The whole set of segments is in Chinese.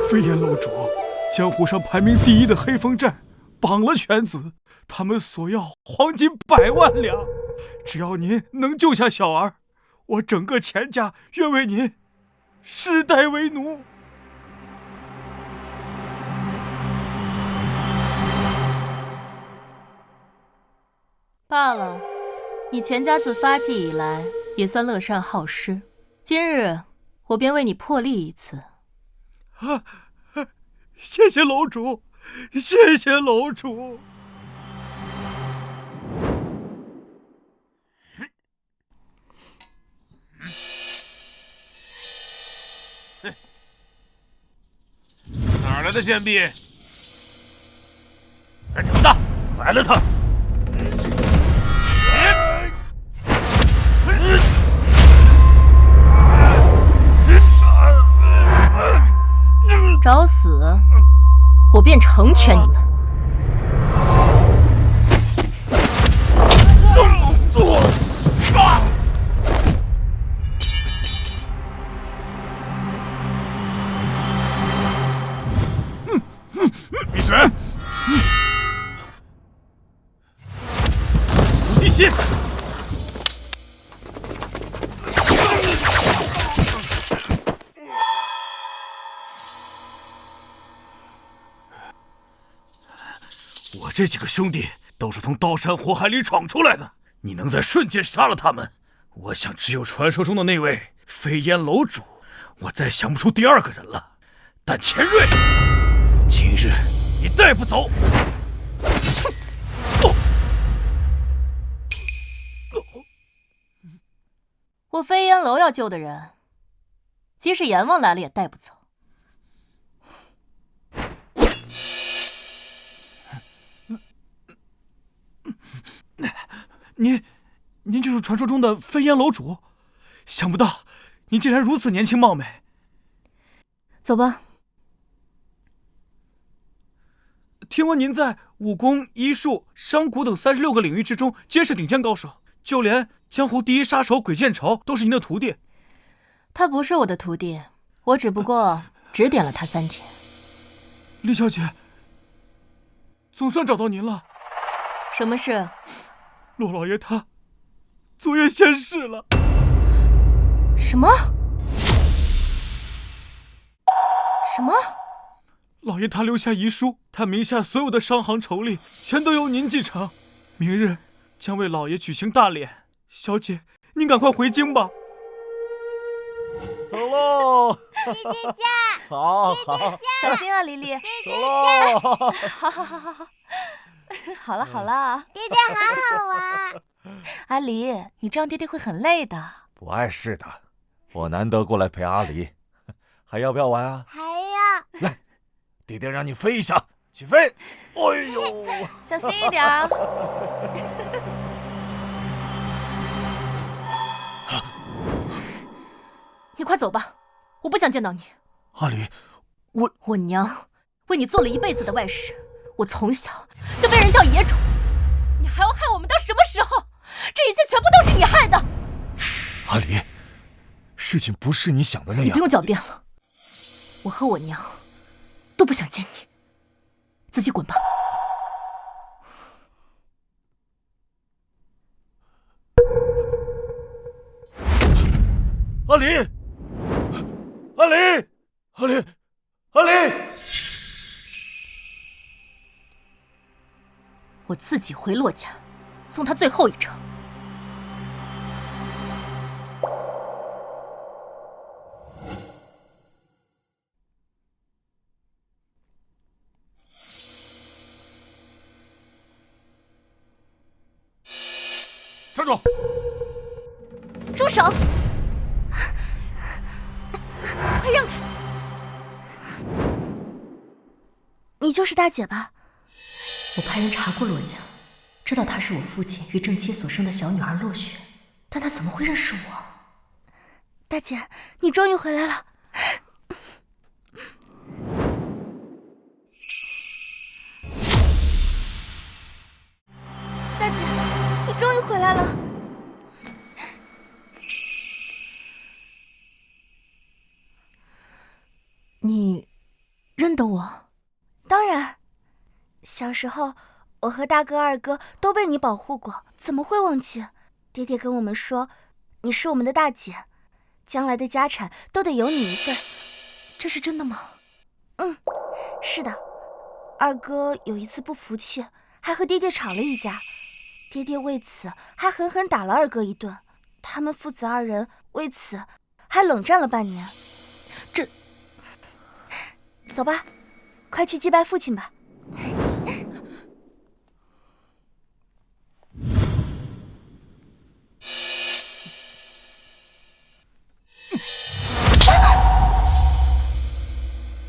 飞檐楼主，江湖上排名第一的黑风寨绑了犬子，他们索要黄金100万两。只要您能救下小儿，我整个钱家愿为您世代为奴。罢了，你钱家自发迹以来也算乐善好施，今日我便为你破例一次。谢谢楼主，谢谢楼主。哪来的贱婢？干什么的？宰了他！找死，我便成全你们。闭嘴！无地心！我这几个兄弟都是从刀山火海里闯出来的，你能在瞬间杀了他们，我想只有传说中的那位飞檐楼主，我再想不出第二个人了。但钱瑞，今日你带不走。我飞檐楼要救的人，即使阎王来了也带不走。您就是传说中的飞檐楼主，想不到您竟然如此年轻貌美。走吧。听闻您在武功、医术、商贾等36个领域之中皆是顶尖高手，就连江湖第一杀手鬼见愁都是您的徒弟。他不是我的徒弟，我只不过指点了他3天。李小姐，总算找到您了。什么事？骆老爷他昨夜仙逝了。什么？什么？老爷他留下遗书，他名下所有的商行筹利全都由您继承，明日将为老爷举行大殓。小姐，您赶快回京吧。走喽！弟弟家，好好，小心啊，黎黎。走喽！好好好好好，好了好了，弟弟好好玩。阿离，你这样爹爹会很累的。不碍事的，我难得过来陪阿离，还要不要玩啊？还要。来，弟弟让你飞一下，起飞！哎呦，小心一点啊！你快走吧，我不想见到你。阿离，我娘为你做了一辈子的外事，我从小就被人叫野种，你还要害我们到什么时候？这一切全部都是你害的。阿离，事情不是你想的那样。你不用狡辩了，我和我娘都不想见你，自己滚吧。阿离，阿离，阿离，阿离！我自己回洛家，送他最后一程。站住！住手！快让开！你就是大姐吧？我派人查过洛家，知道她是我父亲于正妻所生的小女儿洛雪，但她怎么会认识我？大姐，你终于回来了。大姐，你终于回来了。得我？当然，小时候我和大哥、二哥都被你保护过，怎么会忘记？爹爹跟我们说，你是我们的大姐，将来的家产都得有你一份。这是真的吗？是的。二哥有一次不服气，还和爹爹吵了一架，爹爹为此还狠狠打了二哥一顿，他们父子二人为此还冷战了半年。走吧，快去祭拜父亲吧。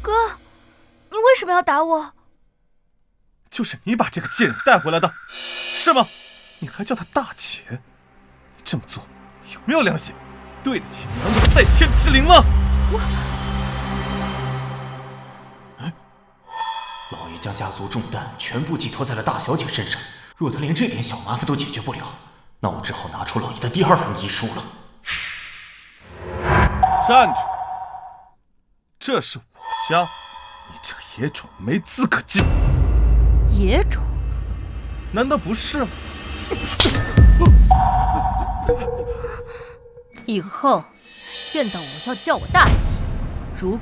哥，你为什么要打我？就是你把这个贱人带回来的，是吗？你还叫她大姐，你这么做有没有良心？对得起娘的在天之灵吗？老爷将家族重担全部寄托在了大小姐身上，若她连这点小麻烦都解决不了，那我只好拿出老爷的第二份遗书了。站住！这是我家，你这个野种没资格进。野种？难道不是吗？以后见到我要叫我大姐，如果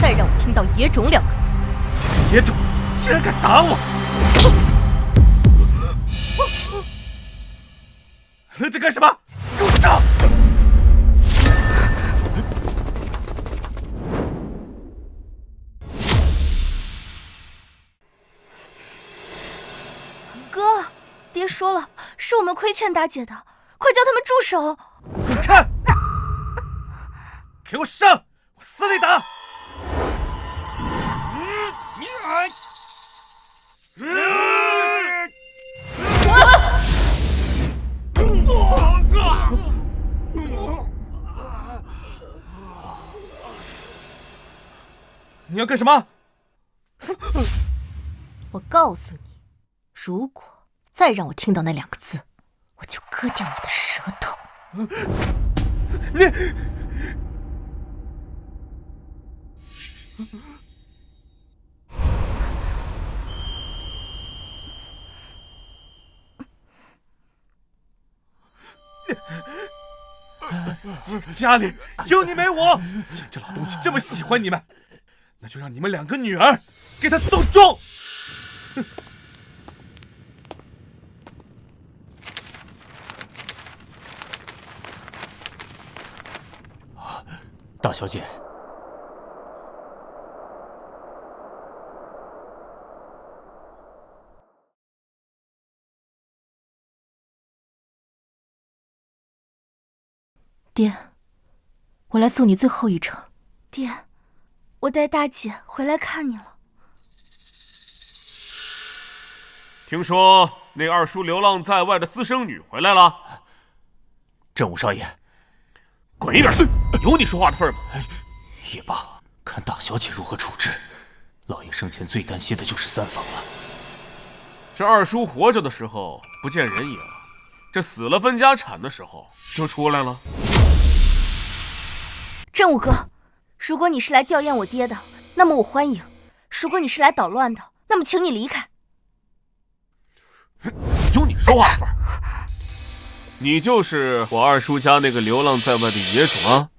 再让我听到野种2个字，这个野种竟然敢打我！愣着干什么？给我上！哥，爹说了，是我们亏欠大姐的，快叫他们住手！滚开！给我上！我死里打！你要干什么？我告诉你，如果再让我听到那2个字，我就割掉你的舌头。你这个家里有你没我，既然这老东西这么喜欢你们，那就让你们2个女儿给他送终。大小姐，爹，我来送你最后一程。爹，我带大姐回来看你了。听说那二叔流浪在外的私生女回来了。正午少爷，滚一边去！有你说话的份吗？也罢，看大小姐如何处置。老爷生前最担心的就是三房了。这二叔活着的时候不见人影，这死了分家产的时候就出来了。正午哥，如果你是来吊唁我爹的，那么我欢迎；如果你是来捣乱的，那么请你离开。有你说话的份儿！你就是我二叔家那个流浪在外的野种啊！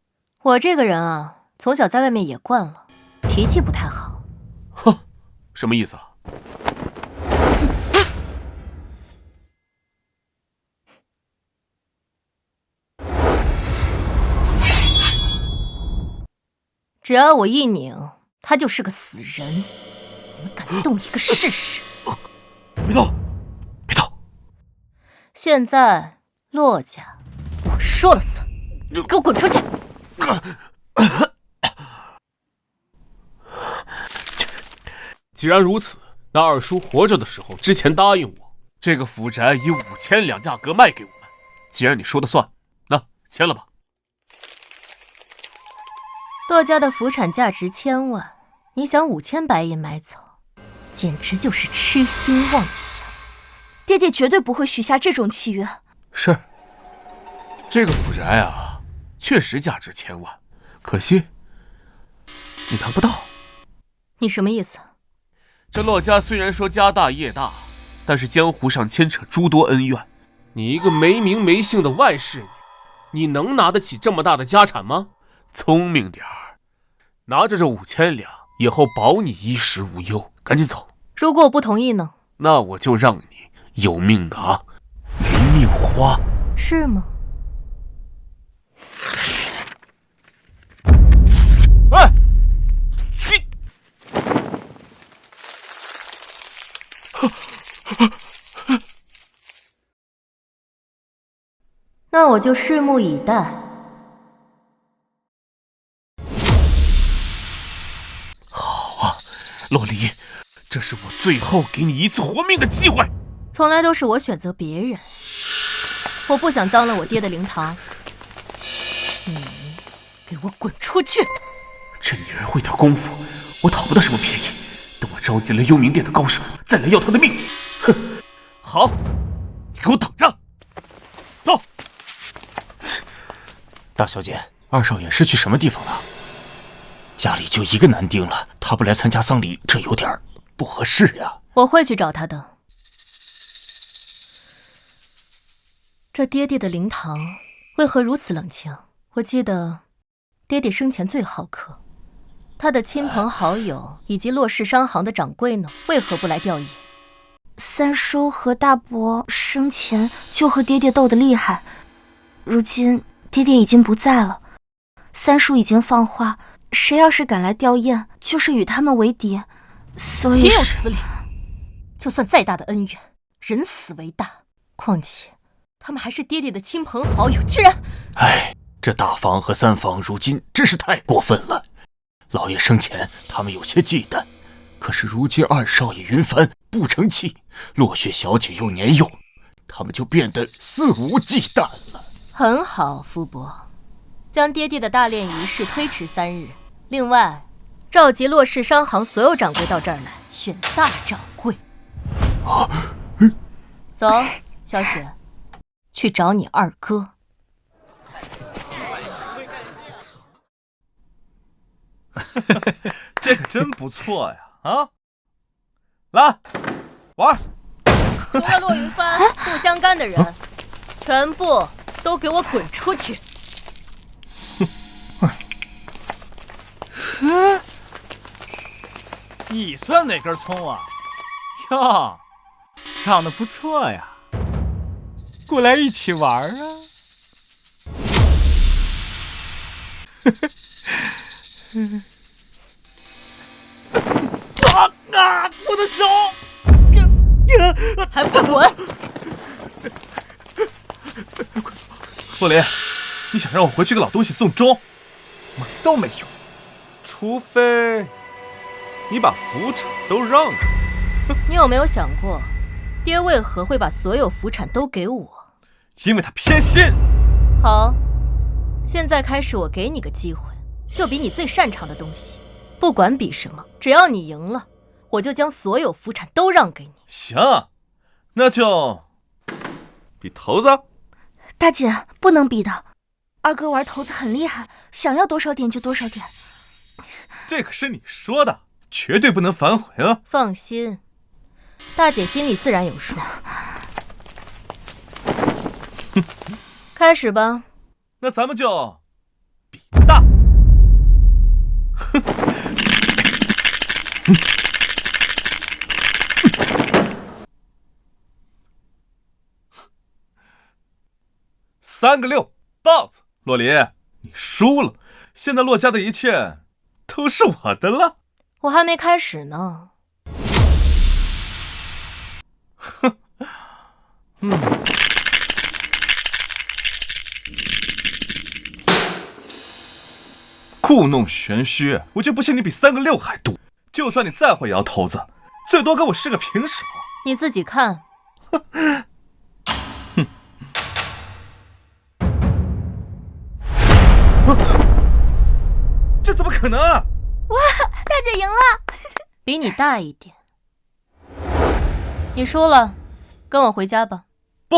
我这个人啊，从小在外面野惯了，脾气不太好。哼，什么意思啊？只要我一拧，他就是个死人。你们敢动一个试试？别动！别动！现在骆家，我说了算，给我滚出去！既然如此，那二叔活着的时候之前答应我，这个府宅以5000两价格卖给我们。既然你说的算，那签了吧。骆家的府产价值1000万，你想5000白银买走，简直就是痴心妄想。爹爹绝对不会许下这种契约。是，这个府宅啊，确实价值1000万，可惜你拿不到。你什么意思？这骆家虽然说家大业大，但是江湖上牵扯诸多恩怨。你一个没名没姓的外室女，你能拿得起这么大的家产吗？聪明点儿，拿着这5000两，以后保你衣食无忧。赶紧走。如果我不同意呢？那我就让你有命拿没命花。是吗？哎，那我就拭目以待。好啊，洛离，这是我最后给你一次活命的机会。从来都是我选择别人，我不想脏了我爹的灵堂。你给我滚出去！这女人会点功夫，我讨不到什么便宜。等我召集了幽冥殿的高手，再来要她的命。哼，好，你给我等着。走。大小姐，二少爷是去什么地方了？家里就一个男丁了，他不来参加丧礼，这有点不合适呀。我会去找他的。这爹爹的灵堂为何如此冷清？我记得爹爹生前最好客，他的亲朋好友以及骆氏商行的掌柜呢，为何不来吊唁？三叔和大伯生前就和爹爹斗得厉害，如今爹爹已经不在了，三叔已经放话，谁要是敢来吊唁，就是与他们为敌。所以岂有此理！就算再大的恩怨，人死为大。况且他们还是爹爹的亲朋好友，居然……哎，这大房和三房如今真是太过分了。老爷生前他们有些忌惮，可是如今二少爷云帆不成器，落雪小姐又年幼，他们就变得肆无忌惮了。很好，夫伯，将爹爹的大殓仪式推迟3日。另外，召集骆氏商行所有掌柜到这儿来，选大掌柜。走，小雪，去找你二哥。这可真不错呀！啊，来玩。除了骆云帆不相干的人，全部都给我滚出去！你算哪根葱啊？哟，长得不错呀，过来一起玩啊！我的手！还不快滚！洛林，你想让我回去给老东西送终？门都没有，除非你把府产都让给我。你有没有想过，爹为何会把所有府产都给我？因为他偏心。好，现在开始，我给你个机会，就比你最擅长的东西，不管比什么，只要你赢了，我就将所有府产都让给你。行，那就比骰子。大姐不能比的，二哥玩骰子很厉害，想要多少点就多少点。这可是你说的，绝对不能反悔啊！放心，大姐心里自然有数。开始吧。那咱们就比大。3个6，豹子。洛林，你输了，现在洛家的一切都是我的了。我还没开始呢。故弄玄虚，我就不信你比3个6还多。就算你再会摇骰子，最多给我是个平手。你自己看。这怎么可能啊！哇，大姐赢了！比你大一点。你输了，跟我回家吧。不，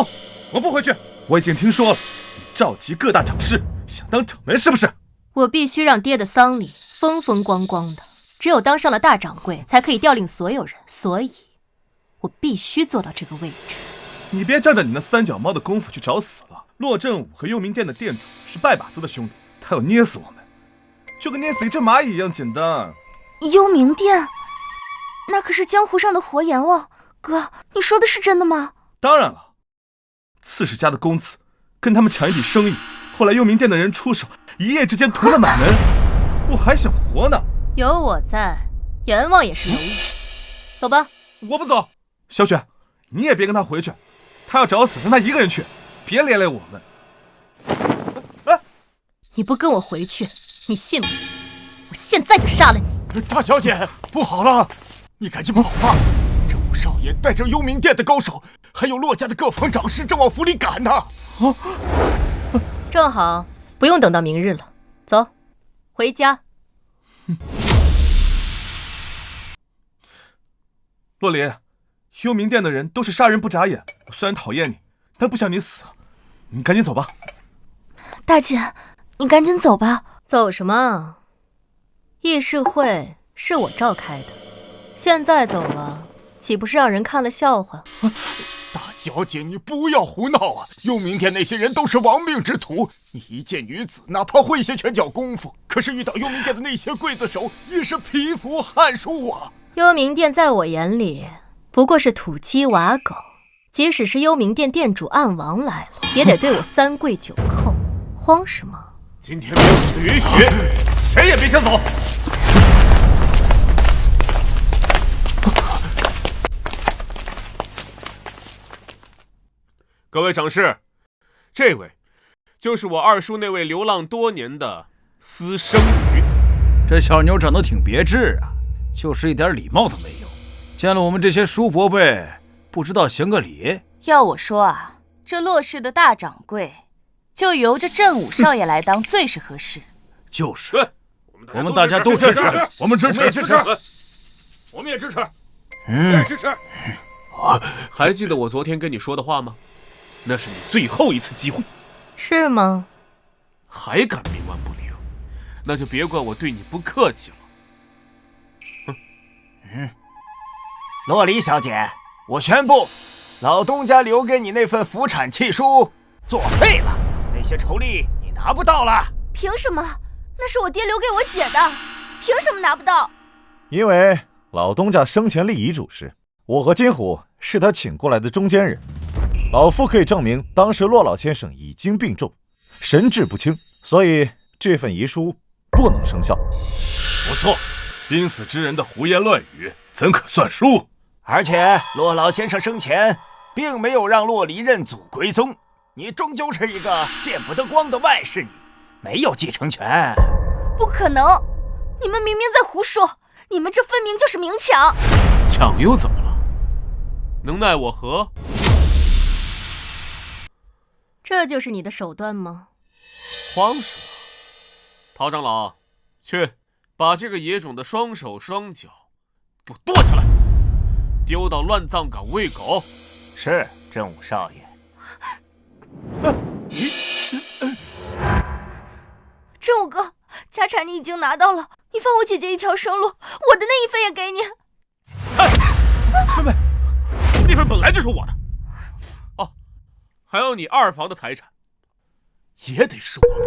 我不回去。我已经听说了，你召集各大掌事，想当掌门是不是？我必须让爹的丧礼风风光光的。只有当上了大掌柜，才可以调令所有人，所以，我必须做到这个位置。你别仗着你那三脚猫的功夫去找死了。骆振武和幽冥殿的店主是拜把子的兄弟，他要捏死我们，就跟捏死一只蚂蚁一样简单。幽冥殿，那可是江湖上的活阎王。哥，你说的是真的吗？当然了，刺史家的公子跟他们抢一笔生意，后来幽冥殿的人出手，一夜之间屠了满门，我还想活呢。有我在，阎王也是蝼蚁。走吧。我不走。小雪，你也别跟他回去，他要找死让他一个人去，别连累我们。你不跟我回去，你信不信我现在就杀了你？大小姐，不好了，你赶紧跑吧！这武少爷带着幽冥殿的高手，还有骆家的各方长士正往府里赶呢。正好，不用等到明日了。走，回家。洛离，幽冥殿的人都是杀人不眨眼，我虽然讨厌你，但不想你死。你赶紧走吧。大姐，你赶紧走吧。走什么？议事会是我召开的，现在走了，岂不是让人看了笑话？大小姐，你不要胡闹啊！幽冥殿那些人都是亡命之徒，你一介女子，哪怕会些拳脚功夫，可是遇到幽冥殿的那些刽子手，也是皮肤汗数啊！幽冥殿在我眼里不过是土鸡瓦狗，即使是幽冥殿店主暗王来了，也得对我三跪九叩，慌什么？今天没有你的允许，谁也别想走。各位长士，这位就是我二叔那位流浪多年的私生女。这小妞长得挺别致啊，就是一点礼貌都没有。见了我们这些叔伯辈，不知道行个礼。要我说啊，这骆氏的大掌柜，就由着振武少爷来当最是合适。就是，我们大家都支持，我们支持，我们也支持，我们也支持。还记得我昨天跟你说的话吗？那是你最后一次机会。是吗？还敢冥顽不灵，那就别怪我对你不客气了。洛离小姐，我宣布，老东家留给你那份府产契书作废了，那些酬励你拿不到了。凭什么？那是我爹留给我姐的，凭什么拿不到？因为老东家生前立遗嘱时，我和金虎是他请过来的中间人，老夫可以证明当时骆老先生已经病重，神志不清，所以这份遗书不能生效。不错，濒死之人的胡言乱语怎可算数？而且骆老先生生前并没有让洛离认祖归宗，你终究是一个见不得光的外室女，没有继承权。不可能，你们明明在胡说，你们这分明就是明抢。抢又怎么了？能奈我何？这就是你的手段吗？慌什么？陶长老，去把这个野种的双手双脚给我剁下来，丢到乱葬岗喂狗。是，振武少爷。振武哥，家产你已经拿到了，你放我姐姐一条生路，我的那一份也给你。妹妹，那份本来就是我的。哦，还有你二房的财产，也得是我的。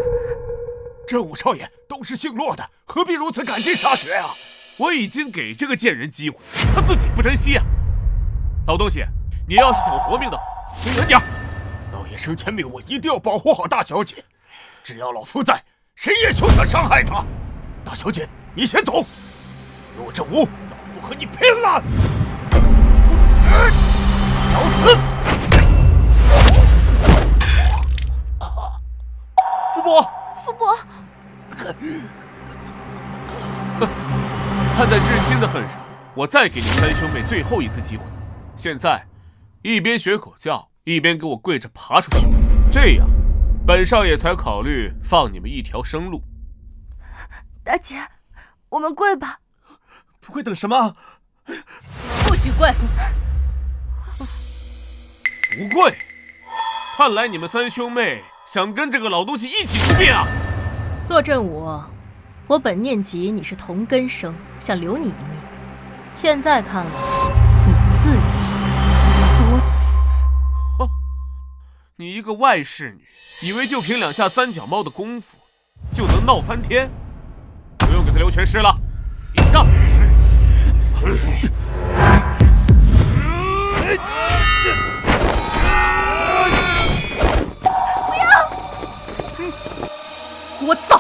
振武少爷都是姓骆的，何必如此赶尽杀绝啊？我已经给这个贱人机会，他自己不珍惜啊！老东西，你要是想活命的话，离远点。老爷生前命我一定要保护好大小姐，只要老夫在，谁也休想伤害她。大小姐，你先走。骆振武，老夫和你拼了！找死！富伯，富伯，看在至亲的份上，我再给你三兄妹最后一次机会。现在，一边学狗叫，一边给我跪着爬出去，这样，本少爷才考虑放你们一条生路。大姐，我们跪吧。不跪等什么？不许跪！不跪？看来你们三兄妹想跟这个老东西一起出殡啊！骆振武，我本念及你是同根生，想留你一命，现在看来，你自己作死。你一个外侍女，以为就凭2下3脚猫的功夫就能闹翻天？不用给他留全尸了，一起上！不要！聒噪！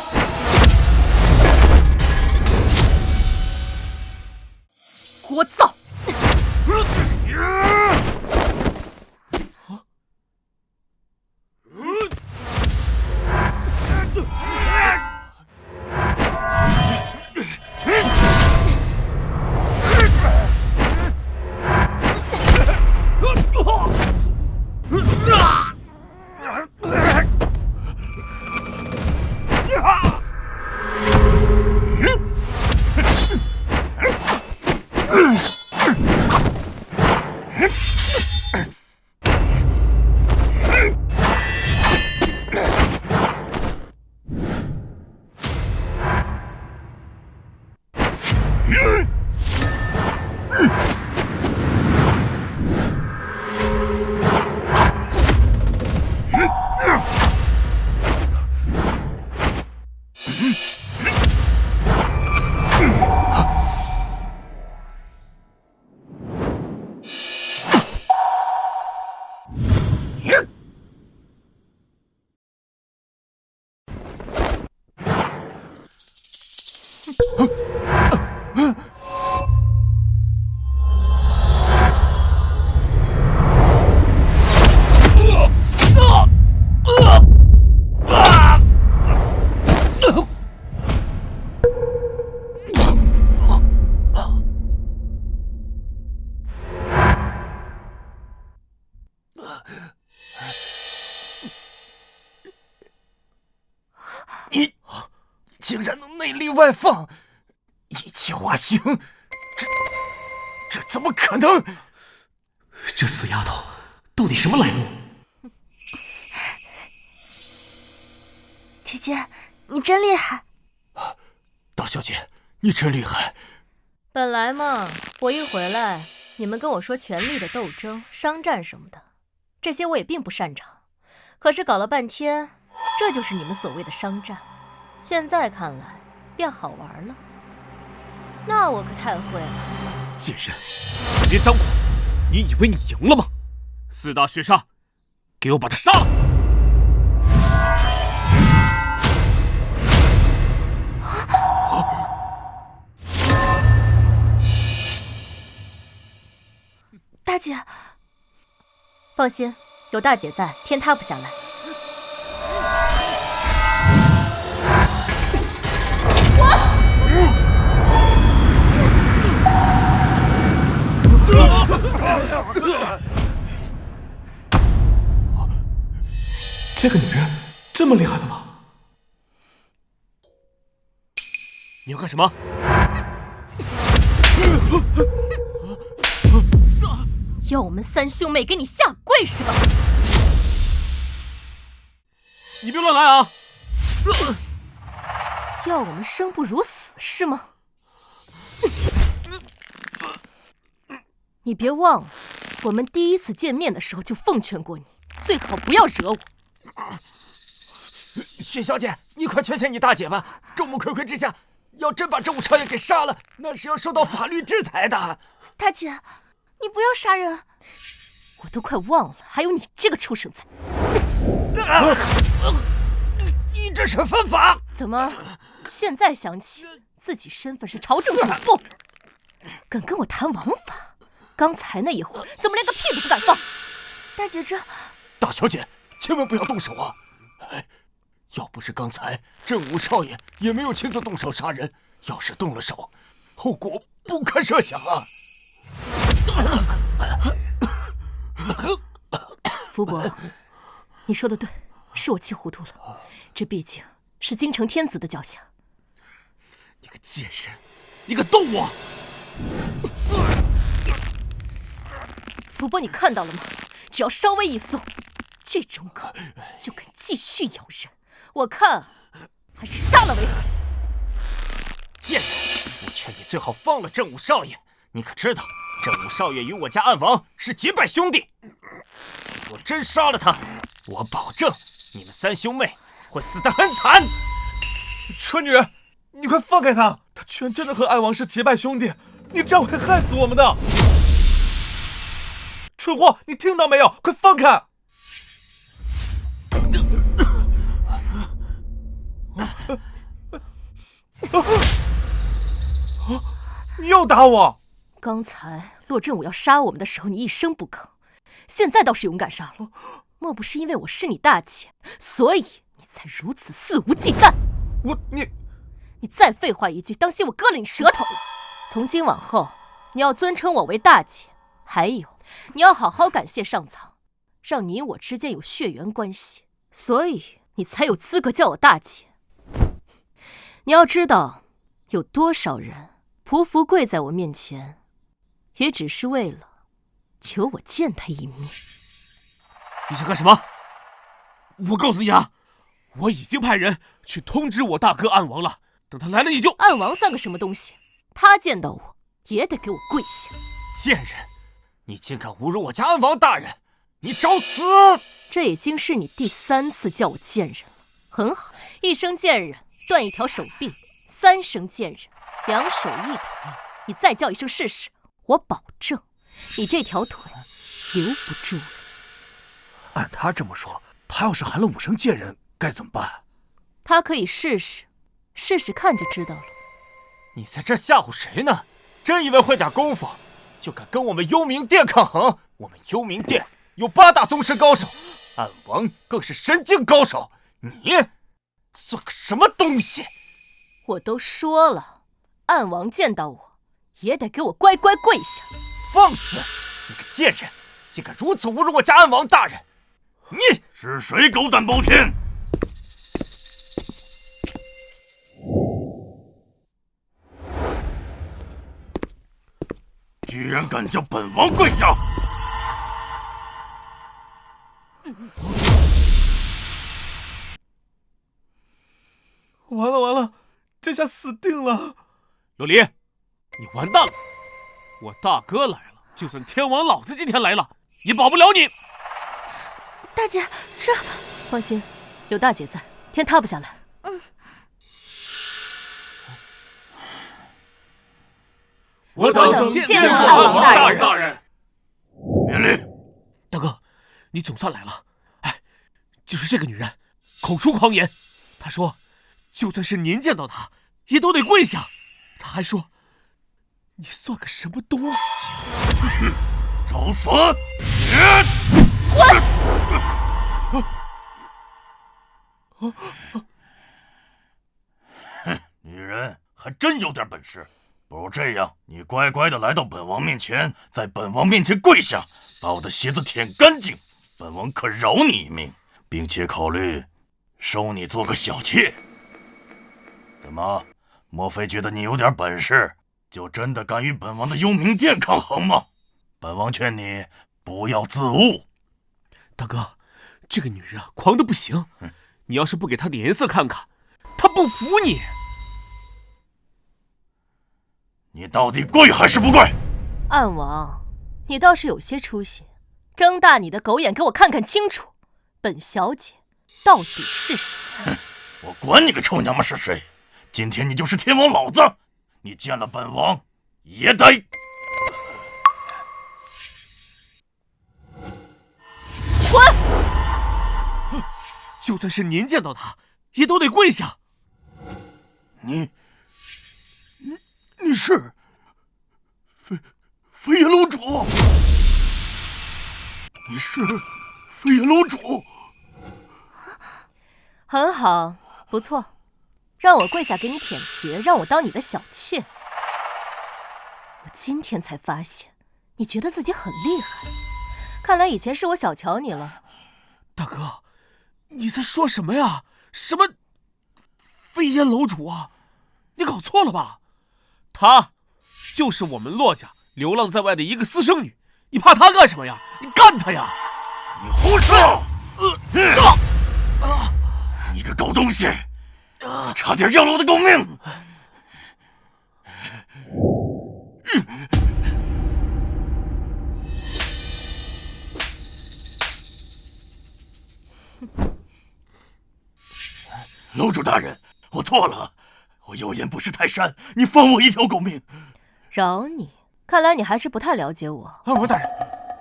聒噪！你竟然能内力外放，一气化形，这怎么可能？这死丫头到底什么来路？姐姐，你真厉害！大小姐，你真厉害！本来嘛，我一回来，你们跟我说权力的斗争、商战什么的，这些我也并不擅长。可是搞了半天，这就是你们所谓的商战。现在看来，变好玩了。那我可太会了。贱人，别张狂！你以为你赢了吗？4大血杀，给我把他杀了！大姐，放心，有大姐在，天塌不下来。这个女人这么厉害的吗？你要干什么？要我们3兄妹给你下跪是吧？你别乱来啊！要我们生不如死是吗？你别忘了，我们第一次见面的时候就奉劝过你，最好不要惹我。薛小姐，你快劝劝你大姐吧！众目睽睽之下，要真把郑武少爷给杀了，那是要受到法律制裁的。大姐，你不要杀人！我都快忘了，还有你这个畜生在。你这是犯法！怎么，现在想起自己身份是朝政主簿，敢跟我谈王法？刚才那一会儿，怎么连个屁都不敢放？大姐，这……大小姐，千万不要动手啊！要不是刚才郑武少爷也没有亲自动手杀人，要是动了手，后果不堪设想啊！福伯，你说的对，是我气糊涂了。这毕竟是京城天子的脚下。你个贱人，你敢动我！福伯，你看到了吗？只要稍微一松，这种狗就敢继续咬人。我看还是杀了为好。贱人，我劝你最好放了郑武少爷。你可知道，郑武少爷与我家暗王是结拜兄弟。我真杀了他，我保证你们三兄妹会死得很惨。春女，你快放开他！他居然真的和暗王是结拜兄弟，你这样会害死我们的。蠢货，你听到没有？快放开！你又打我！刚才洛振武要杀我们的时候，你一声不吭，现在倒是勇敢杀了。莫不是因为我是你大姐，所以你才如此肆无忌惮？你再废话一句，当心我割了你舌头！从今往后，你要尊称我为大姐，还有，你要好好感谢上苍，让你我之间有血缘关系，所以你才有资格叫我大姐。你要知道，有多少人匍匐跪在我面前，也只是为了求我见他一面。你想干什么？我告诉你啊，我已经派人去通知我大哥暗王了，等他来了你就……暗王算个什么东西？他见到我也得给我跪下！贱人，你竟敢侮辱我家暗王大人，你找死！这已经是你第3次叫我贱人了，很好，一声贱人断一条手臂，3声贱人2手1腿，你再叫一声试试，我保证你这条腿留不住了。按他这么说，他要是喊了5声贱人该怎么办？他可以试试，试试看就知道了。你在这吓唬谁呢？真以为会点功夫就敢跟我们幽冥殿抗衡？我们幽冥殿有8大宗师高手，暗王更是神境高手，你算个什么东西？我都说了，暗王见到我也得给我乖乖跪下。放肆！你个贱人，竟敢如此侮辱我家暗王大人！你是谁狗胆包天？居然敢叫本王跪下！完了完了，这下死定了！琉璃，你完蛋了！我大哥来了，就算天王老子今天来了，也保不了你。大姐，这……放心，有大姐在，天塌不下来。我等见暗王大人。免礼。大哥，你总算来了。哎，就是这个女人，口出狂言。她说，就算是您见到她，也都得跪下。她还说，你算个什么东西？找死！女人还真有点本事。不如这样，你乖乖的来到本王面前，在本王面前跪下，把我的鞋子舔干净，本王可饶你一命，并且考虑收你做个小妾。怎么，莫非觉得你有点本事，就真的敢与本王的幽冥殿抗衡吗？本王劝你不要自误。大哥，这个女人啊，狂得不行，你要是不给她点颜色看看，她不服你。你到底跪还是不跪？暗王，你倒是有些出息，睁大你的狗眼给我看看清楚，本小姐到底是谁？我管你个臭娘们是谁！今天你就是天王老子，你见了本王也得……滚！就算是您见到他，也都得跪下。你是飞檐楼主？你是飞檐楼主？很好，不错，让我跪下给你舔鞋，让我当你的小妾。我今天才发现，你觉得自己很厉害，看来以前是我小瞧你了。大哥，你在说什么呀？什么飞檐楼主啊？你搞错了吧？她就是我们骆家流浪在外的一个私生女，你怕她干什么呀？你干她呀！你胡说！你个狗东西，差点要了我的狗命！楼主大人，我错了，我有眼不识泰山，你放我一条狗命。饶你？看来你还是不太了解我。安王大人，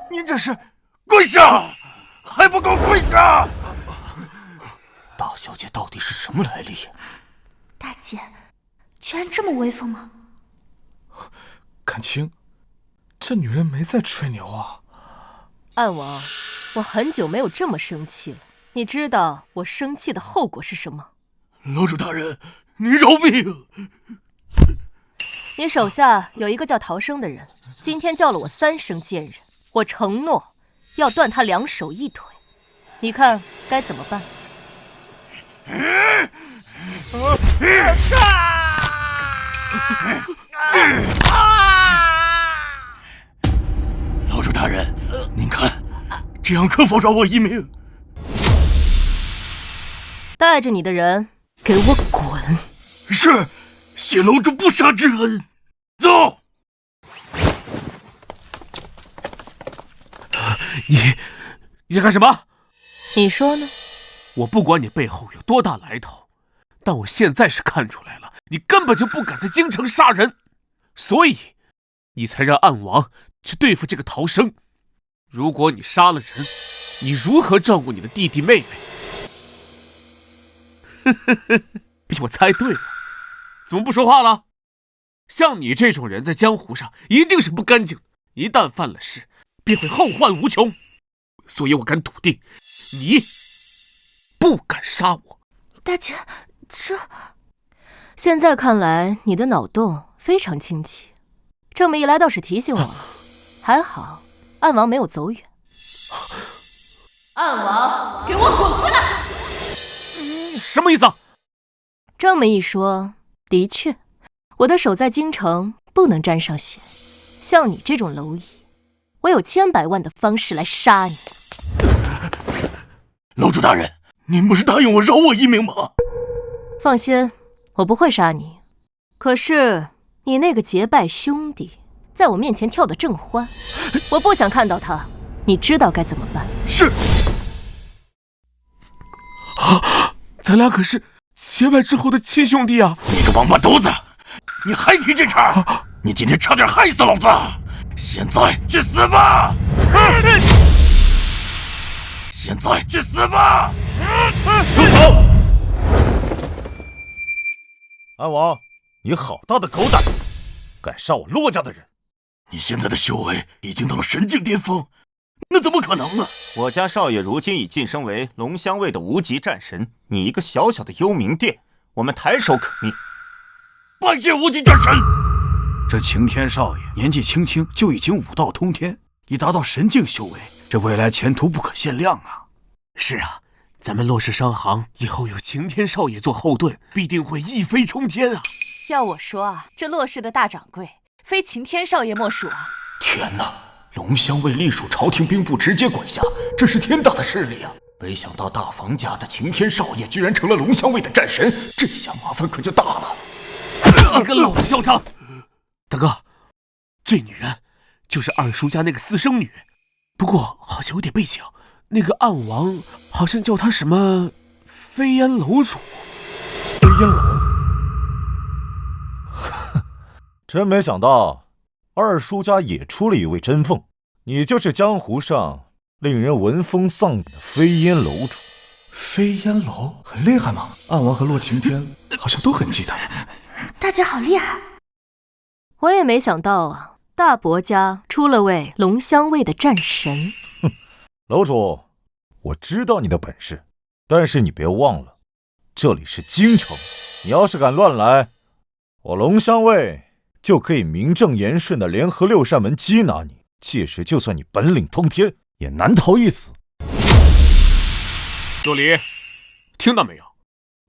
您这是跪下！还不给我跪下！大小姐到底是什么来历？大姐，居然这么威风吗？感情这女人没在吹牛啊。暗王，我很久没有这么生气了。你知道我生气的后果是什么？楼主大人，您饶命！你手下有一个叫陶生的人，今天叫了我3声贱人，我承诺要断他2手1腿，你看该怎么办？楼主大人，您看，这样可否饶我一命？带着你的人给我滚！是，谢楼主不杀之恩。走。你在干什么？你说呢？我不管你背后有多大来头，但我现在是看出来了，你根本就不敢在京城杀人，所以你才让暗王去对付这个陶生。如果你杀了人，你如何照顾你的弟弟妹妹？被我猜对了，怎么不说话了？像你这种人在江湖上一定是不干净的，一旦犯了事便会后患无穷，所以我敢笃定你不敢杀我。大姐，这……现在看来你的脑洞非常清奇，这么一来倒是提醒我了。还好暗王没有走远。暗王，给我滚回来！什么意思？这么一说，的确，我的手在京城不能沾上血。像你这种蝼蚁，我有千百万的方式来杀你。楼主大人，您不是答应我饶我一命吗？放心，我不会杀你。可是你那个结拜兄弟在我面前跳得正欢，我不想看到他，你知道该怎么办？是。咱俩可是结拜之后的亲兄弟啊！你个王八犊子，你还提这茬？你今天差点害死老子！现在去死吧！现在去死吧！住手！安王，你好大的狗胆，敢杀我骆家的人！你现在的修为已经到了神境巅峰，那怎么可能呢？我家少爷如今已晋升为龙香卫的无极战神，你一个小小的幽冥殿，我们抬手可灭。拜见无极战神！这擎天少爷年纪轻轻就已经武道通天，已达到神境修为，这未来前途不可限量啊！是啊，咱们骆氏商行以后有擎天少爷做后盾，必定会一飞冲天啊！要我说啊，这骆氏的大掌柜非擎天少爷莫属啊！天哪，龙香卫隶属朝廷兵部直接管辖，这是天大的势力啊！没想到大房家的擎天少爷居然成了龙香卫的战神，这下麻烦可就大了。你个老嚣张！大哥，这女人就是二叔家那个私生女，不过好像有点背景。那个暗王好像叫她什么飞烟楼主。飞烟楼？真没想到，二叔家也出了一位真凤。你就是江湖上令人闻风丧胆的飞烟楼主。飞烟楼很厉害吗？暗王和洛晴天好像都很忌惮。大姐好厉害！我也没想到啊，大伯家出了位龙香卫的战神。楼主，我知道你的本事，但是你别忘了，这里是京城，你要是敢乱来，我龙香卫就可以名正言顺地联合6扇门缉拿你，届时就算你本领通天，也难逃一死。若离，听到没有？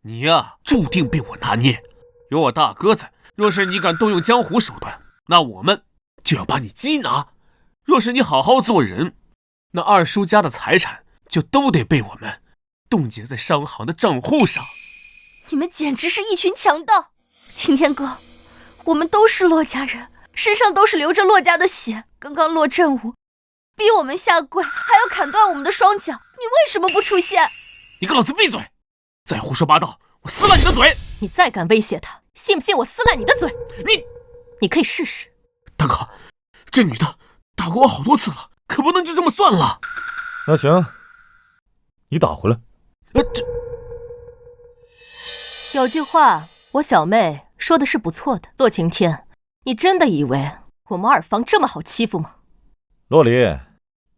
你呀，注定被我拿捏。有我大哥在，若是你敢动用江湖手段，那我们就要把你缉拿；若是你好好做人，那二叔家的财产就都得被我们冻结在商行的账户上。你们简直是一群强盗！擎天哥，我们都是骆家人，身上都是流着骆家的血。刚刚骆振武逼我们下跪，还要砍断我们的双脚，你为什么不出现？你给老子闭嘴！再胡说八道，我撕烂你的嘴！你再敢威胁他，信不信我撕烂你的嘴？你可以试试。大哥，这女的打过我好多次了，可不能就这么算了。那行，你打回来。有句话，我小妹说的是不错的。洛晴天，你真的以为我们二房这么好欺负吗？洛离，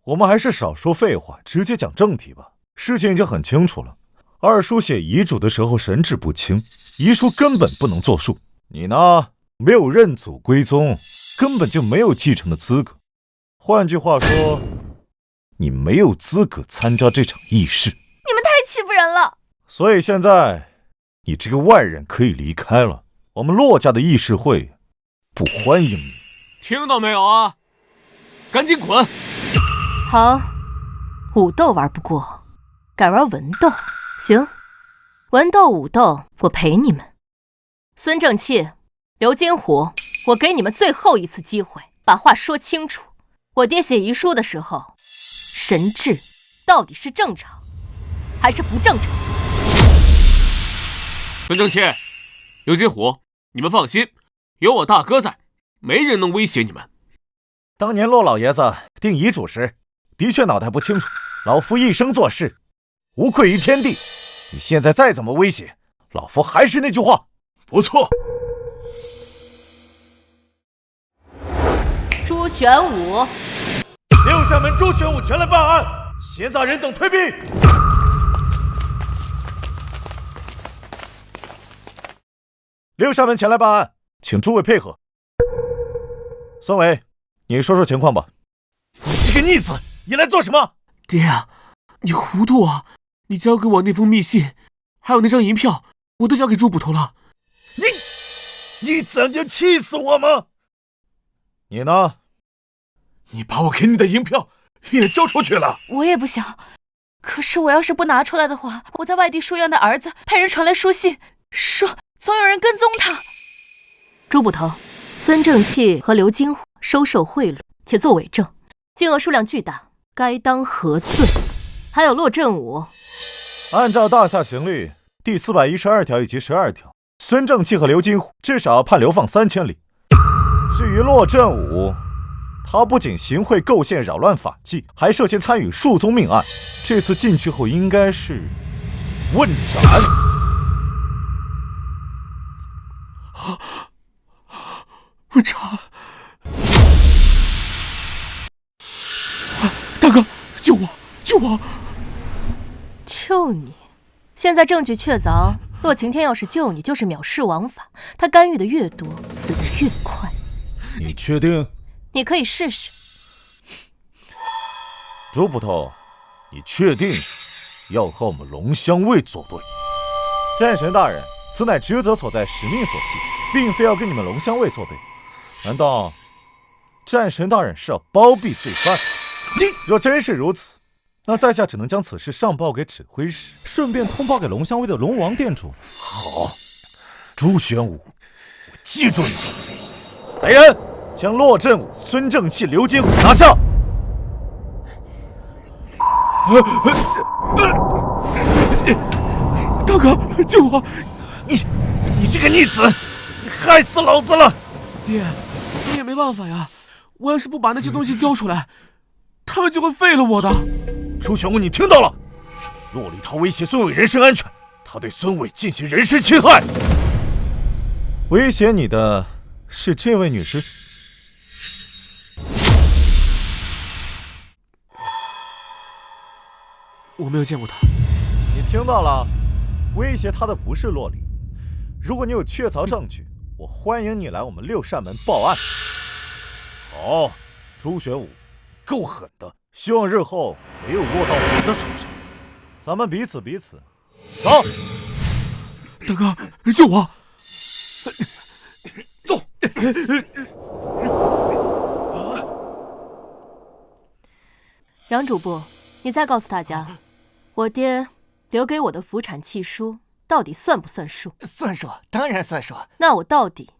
我们还是少说废话，直接讲正题吧。事情已经很清楚了，二叔写遗嘱的时候神志不清，遗书根本不能作数。你呢，没有认祖归宗，根本就没有继承的资格。换句话说，你没有资格参加这场议事。你们太欺负人了！所以现在你这个外人可以离开了，我们洛家的议事会不欢迎你。听到没有啊？赶紧滚！好，武斗玩不过，改玩文斗。行，文斗武斗我陪你们。孙正气、刘金虎，我给你们最后一次机会，把话说清楚。我爹写遗书的时候，神志到底是正常还是不正常？孙正气、刘金虎，你们放心，有我大哥在，没人能威胁你们。当年骆老爷子定遗嘱时，的确脑袋不清楚，老夫一生做事无愧于天地。你现在再怎么威胁，老夫还是那句话，不错。朱玄武，六扇门朱玄武前来办案，闲杂人等退避。六扇门前来办案，请诸位配合。孙伟，你说说情况吧。你这个逆子，你来做什么？爹啊，你糊涂啊！你交给我那封密信，还有那张银票，我都交给朱捕头了。你想就气死我吗？你呢？你把我给你的银票也交出去了。我也不想，可是我要是不拿出来的话，我在外地书院的儿子派人传来书信，说总有人跟踪他。朱捕头，孙正气和刘金虎收受贿赂且作伪证，金额数量巨大，该当何罪？还有骆振武，按照大夏刑律第412条以及12条，孙正气和刘金虎至少要判流放3000里。至于骆振武，他不仅行贿构陷扰乱法纪，还涉嫌参与数宗命案，这次进去后应该是问斩。问斩！大哥，救我！救我！救你！现在证据确凿，骆晴天要是救你，就是藐视王法，他干预的越多，死得越快。你确定？你可以试试。朱捕头，你确定要和我们龙香卫作对？战神大人，此乃职责所在，使命所系，并非要跟你们龙香卫作对。难道战神大人是要包庇罪犯？若真是如此，那在下只能将此事上报给指挥使，顺便通报给龙香卫的龙王店主。好，朱玄武，我记住你了。来人，将骆振武、孙正气、刘金虎拿下！大哥，救我！你这个逆子，你害死老子了！爹，你也没办法呀，我要是不把那些东西交出来，他们就会废了我的。朱玄武，你听到了？洛离他威胁孙伟人身安全，他对孙伟进行人身侵害。威胁你的是这位女士？我没有见过她。你听到了？威胁她的不是洛离。如果你有确凿证据，我欢迎你来我们六扇门报案。好，朱玄武，够狠的，希望日后没有落到我的手上。咱们彼此。走。大哥，救我！走。杨主簿，你再告诉大家，我爹留给我的福产契书到底算不算数？算数，当然算数。那我到底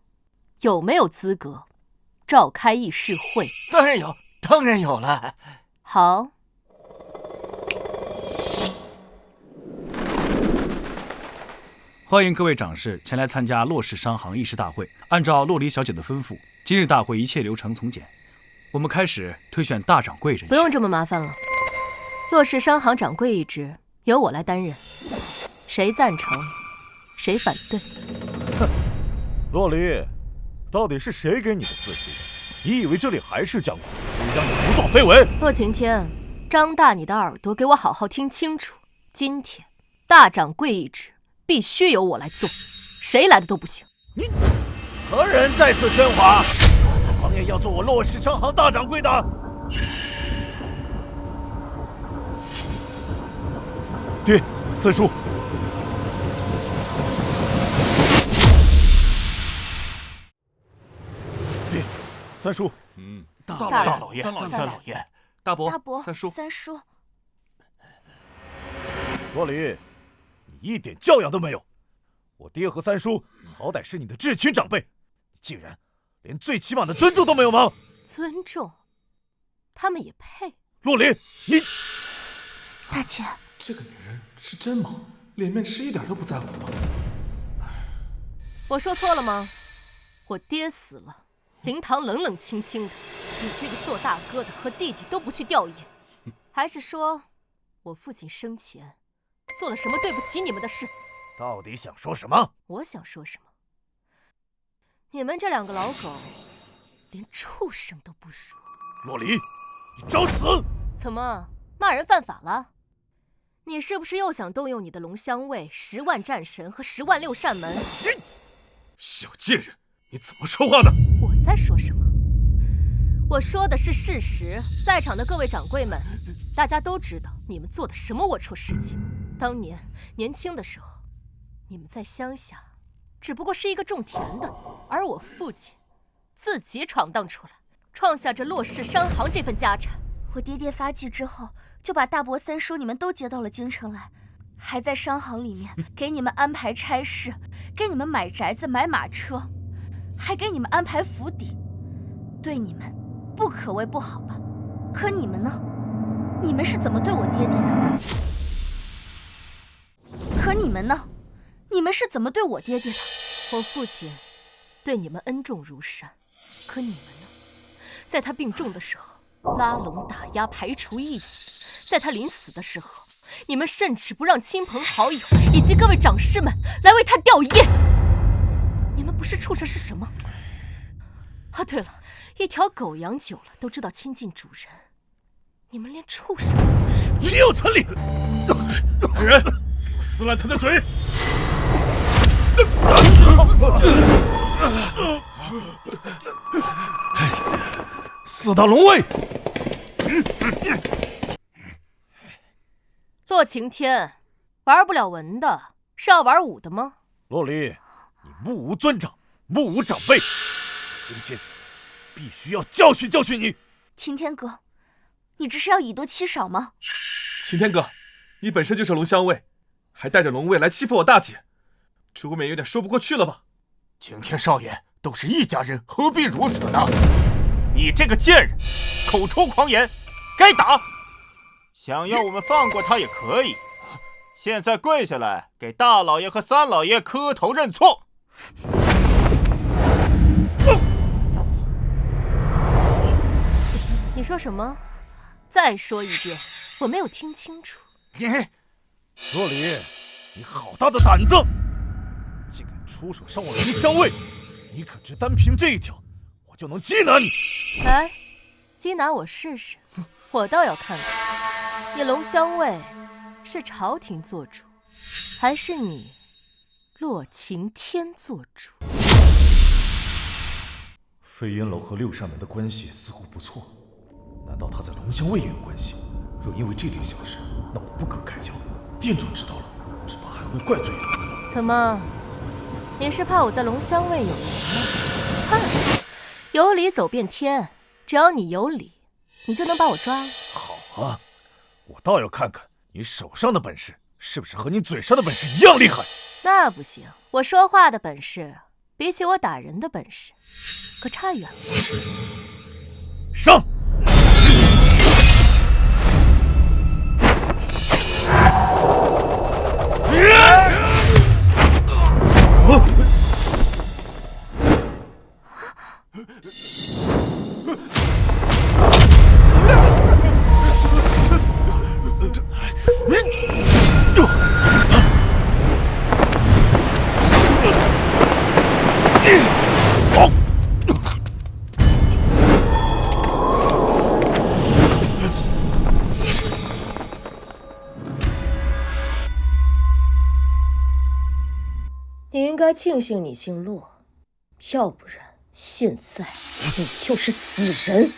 有没有资格召开议事会？当然有，当然有了。好。欢迎各位长士前来参加洛氏商行议事大会。按照洛离小姐的吩咐，今日大会一切流程从简。我们开始推选大掌柜人选。不用这么麻烦了，洛氏商行掌柜一职由我来担任，谁赞成，谁反对。哼，洛离，到底是谁给你的自信？你以为这里还是江湖，让你胡作非为？洛晴天，张大你的耳朵，给我好好听清楚。今天大掌柜一职必须由我来做，谁来的都不行。你何人再次喧哗？这狂言要做我洛氏商行大掌柜的？爹，三叔。爹，三叔。大老爷，三老爷，大伯，三叔。洛离，你一点教养都没有。我爹和三叔好歹是你的至亲长辈，你竟然连最起码的尊重都没有吗？尊重？他们也配？洛离，你……大姐，这个女人是真忙，脸面是一点都不在乎吗？我说错了吗？我爹死了，灵堂冷冷清清的，你这个做大哥的和弟弟都不去吊唁，还是说我父亲生前做了什么对不起你们的事？到底想说什么？我想说什么？你们这两个老狗，连畜生都不如。洛离，你找死！怎么骂人犯法了？你是不是又想动用你的龙香卫、10万战神和10万6扇门？小贱人，你怎么说话的？我在说什么？我说的是事实。在场的各位掌柜们，大家都知道你们做的什么龌龊事情。当年年轻的时候，你们在乡下只不过是一个种田的，而我父亲自己闯荡出来，创下这洛氏商行这份家产。我爹爹发迹之后，就把大伯、三叔你们都接到了京城来，还在商行里面给你们安排差事，给你们买宅子、买马车，还给你们安排府邸，对你们不可谓不好吧？可你们呢？你们是怎么对我爹爹的？可你们呢？你们是怎么对我爹爹的？我父亲对你们恩重如山，可你们呢？在他病重的时候，拉拢打压，排除异己；在他临死的时候，你们甚至不让亲朋好友以及各位长士们来为他吊唁。你们不是畜生是什么？啊，对了，一条狗养久了都知道亲近主人，你们连畜生都不如。岂有此理！来人，给我撕烂他的嘴！四大龙卫，洛晴天，玩不了文的，是要玩武的吗？洛离，你目无尊长，目无长辈，今天必须要教训教训你。晴天哥，你这是要以多欺少吗？晴天哥，你本身就是龙香卫，还带着龙卫来欺负我大姐，这未免有点说不过去了吧？晴天少爷，都是一家人，何必如此呢？你这个贱人，口出狂言，该打！想要我们放过他也可以，现在跪下来给大老爷和三老爷磕头认错。你说什么？再说一遍，我没有听清楚。洛离，你好大的胆子，竟敢出手伤我龙香卫！你可知单凭这一条，我就能缉拿你？来，缉拿我试试。我倒要看看，你龙香卫是朝廷做主，还是你洛晴天做主？飞烟楼和六扇门的关系似乎不错，难道他在龙香卫也有关系？若因为这点小事闹得不可开交，店主知道了，只怕还会怪罪我。怎么，你是怕我在龙香卫有名吗？怕什么？有理走遍天，只要你有理，你就能把我抓了。好啊，我倒要看看你手上的本事是不是和你嘴上的本事一样厉害。那不行，我说话的本事比起我打人的本事可差远了。上！你应该庆幸你姓骆，要不然现在你就是死人。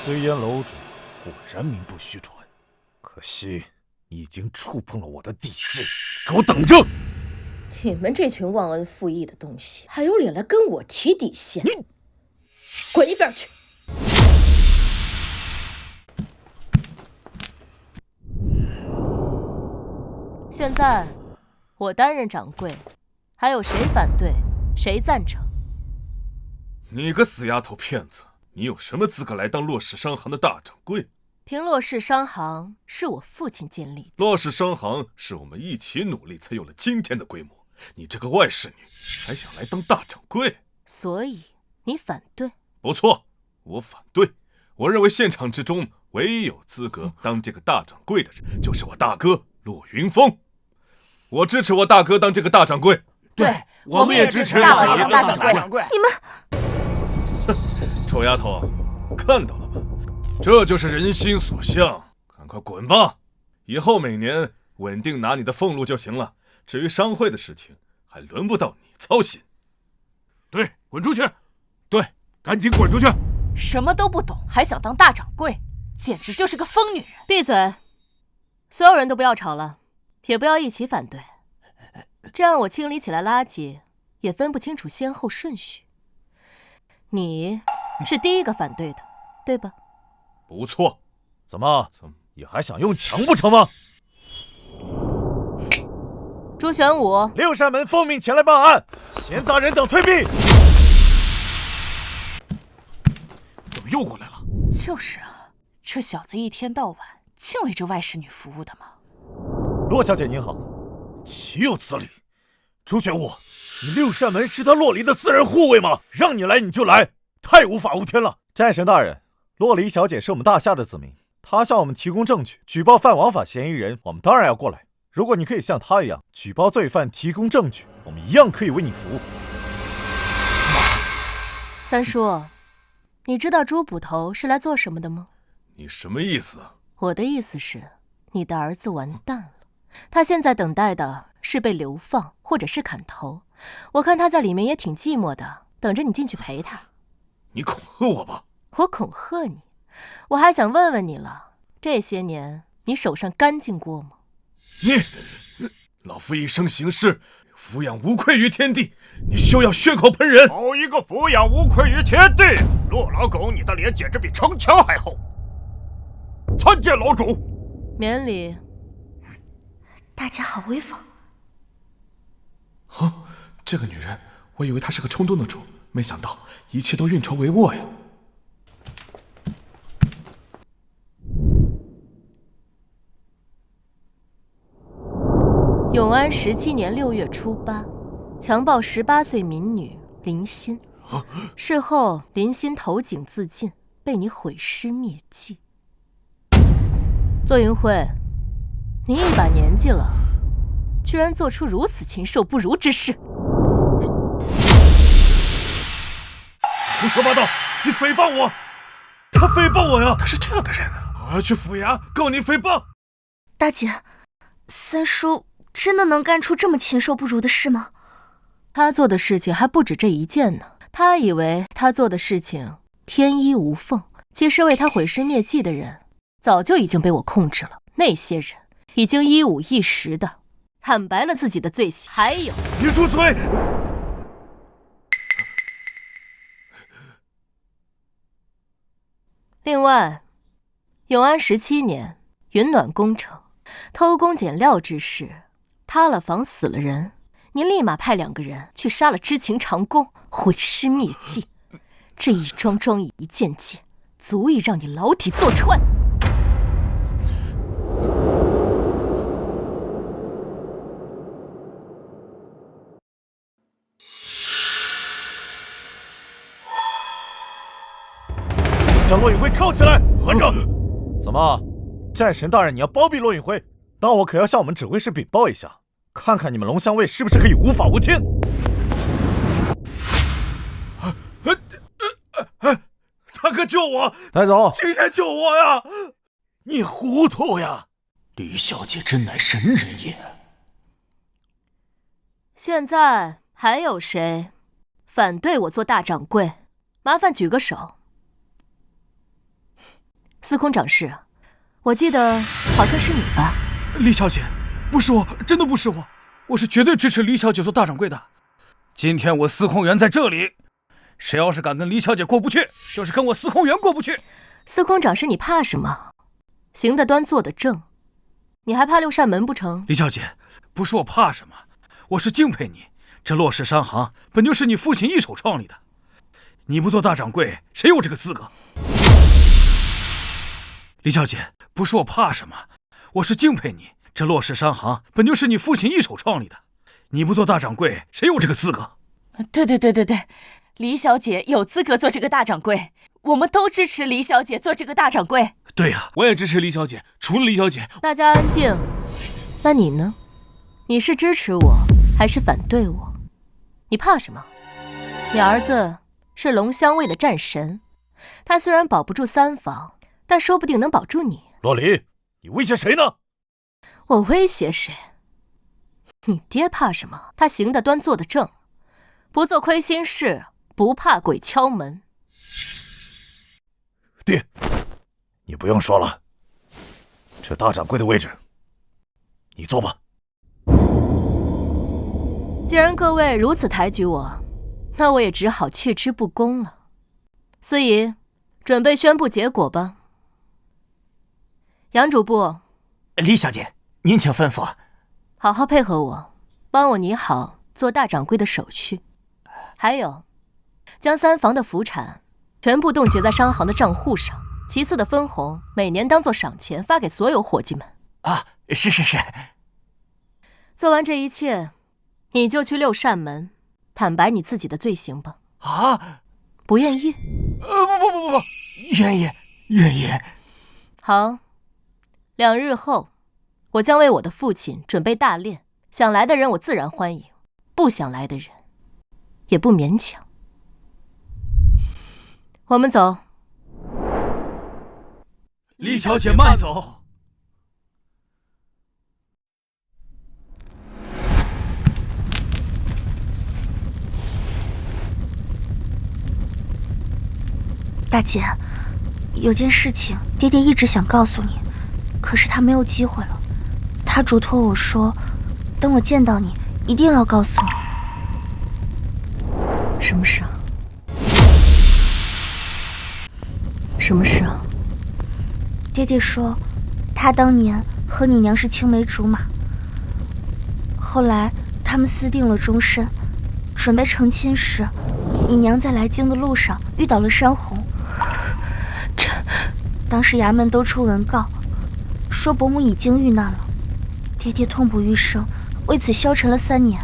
飞烟楼主果然名不虚传，可惜你已经触碰了我的底线，给我等着！你们这群忘恩负义的东西，还有脸来跟我提底线？你滚一边去！现在我担任掌柜，还有谁反对，谁赞成？你个死丫头片子，你有什么资格来当骆氏商行的大掌柜？平洛氏商行是我父亲建立的，骆氏商行是我们一起努力才有了今天的规模。你这个外室女，还想来当大掌柜？所以你反对？不错，我反对。我认为现场之中唯有资格当这个大掌柜的人，就是我大哥骆云峰。我支持我大哥当这个大掌柜。对，我们也支持大老爷当大掌柜。你们，臭丫头，看到了吗？这就是人心所向。赶快滚吧！以后每年稳定拿你的俸禄就行了。至于商会的事情，还轮不到你操心。对，滚出去！对，赶紧滚出去！什么都不懂，还想当大掌柜，简直就是个疯女人！闭嘴！所有人都不要吵了，也不要一起反对，这样我清理起来垃圾也分不清楚先后顺序。你是第一个反对的，对吧？不错。怎么，你还想用强不成吗？朱玄武，六扇门奉命前来办案，闲杂人等退避。怎么又过来了？就是啊，这小子一天到晚净为这外室女服务的吗？骆小姐您好，岂有此理！朱玄武，你六扇门是他洛离的私人护卫吗？让你来你就来，太无法无天了！战神大人，洛离小姐是我们大夏的子民，她向我们提供证据，举报犯王法嫌疑人，我们当然要过来。如果你可以像她一样举报罪犯，提供证据，我们一样可以为你服务。三叔，你知道朱捕头是来做什么的吗？你什么意思？我的意思是，你的儿子完蛋了，他现在等待的是被流放或者是砍头。我看他在里面也挺寂寞的，等着你进去陪他。你恐吓我吧？我恐吓你？我还想问问你了，这些年你手上干净过吗？老夫一生行事，俯仰无愧于天地，你休要血口喷人！好一个俯仰无愧于天地！骆老狗，你的脸简直比城墙还厚！参见老主。免礼。大家好威风。这个女人，我以为她是个冲动的主，没想到一切都运筹帷幄呀。永安17年6月初8，强暴18岁民女林欣。事后，林欣投井自尽，被你毁尸灭迹。骆云辉，你一把年纪了，居然做出如此禽兽不如之事！胡说八道！你诽谤我！他诽谤我呀！他是这样的人啊！我要去府衙告你诽谤！大姐，三叔真的能干出这么禽兽不如的事吗？他做的事情还不止这一件呢。他以为他做的事情天衣无缝，其实为他毁尸灭迹的人早就已经被我控制了。那些人已经一五一十的坦白了自己的罪行。还有，你住嘴！另外，永安17年云暖工程偷工减料之事，塌了房死了人，您立马派2个人去杀了知情长工，毁尸灭迹。这一桩桩一件件，足以让你牢底坐穿。将骆云辉铐起来！混账！怎么，战神大人，你要包庇骆云辉？那我可要向我们指挥室禀报一下，看看你们龙骧卫是不是可以无法无天！大哥救我！带走！青山救我呀！你糊涂呀！李小姐真乃神人也。现在还有谁反对我做大掌柜？麻烦举个手。司空掌事，我记得好像是你吧？李小姐，不是我，真的不是我，我是绝对支持李小姐做大掌柜的。今天我司空员在这里，谁要是敢跟李小姐过不去，就是跟我司空员过不去。司空掌事，你怕什么？行得端，坐得正，你还怕6扇门不成？李小姐，不是我怕什么，我是敬佩你。这骆氏商行本就是你父亲一手创立的，你不做大掌柜，谁有这个资格？李小姐，不是我怕什么，我是敬佩你。这骆氏商行本就是你父亲一手创立的，你不做大掌柜，谁有这个资格？对，李小姐有资格做这个大掌柜，我们都支持李小姐做这个大掌柜。对呀，我也支持李小姐。除了李小姐，大家安静。那你呢？你是支持我还是反对我？你怕什么？你儿子是龙骧卫的战神，他虽然保不住三房，但说不定能保住你。洛离，你威胁谁呢？我威胁谁？你爹怕什么？他行得端，坐得正，不做亏心事，不怕鬼敲门。爹，你不用说了，这大掌柜的位置，你坐吧。既然各位如此抬举我，那我也只好去之不恭了。司仪，准备宣布结果吧。杨主簿，李小姐，您请吩咐。好好配合我，帮我拟好做大掌柜的手续。还有，将三房的府产全部冻结在商行的账户上，其次的分红每年当作赏钱发给所有伙计们。啊，是。做完这一切，你就去6扇门坦白你自己的罪行吧。啊，不愿意？不，愿意。好，2日后，我将为我的父亲准备大殓，想来的人我自然欢迎，不想来的人也不勉强。我们走。李小姐慢走。大姐，有件事情爹爹一直想告诉你，可是他没有机会了。他嘱托我说，等我见到你，一定要告诉你。什么事啊？什么事啊？爹爹说，他当年和你娘是青梅竹马，后来他们私定了终身，准备成亲时，你娘在来京的路上遇到了山洪。当时衙门都出文告，说伯母已经遇难了。爹爹痛不欲生，为此消沉了3年。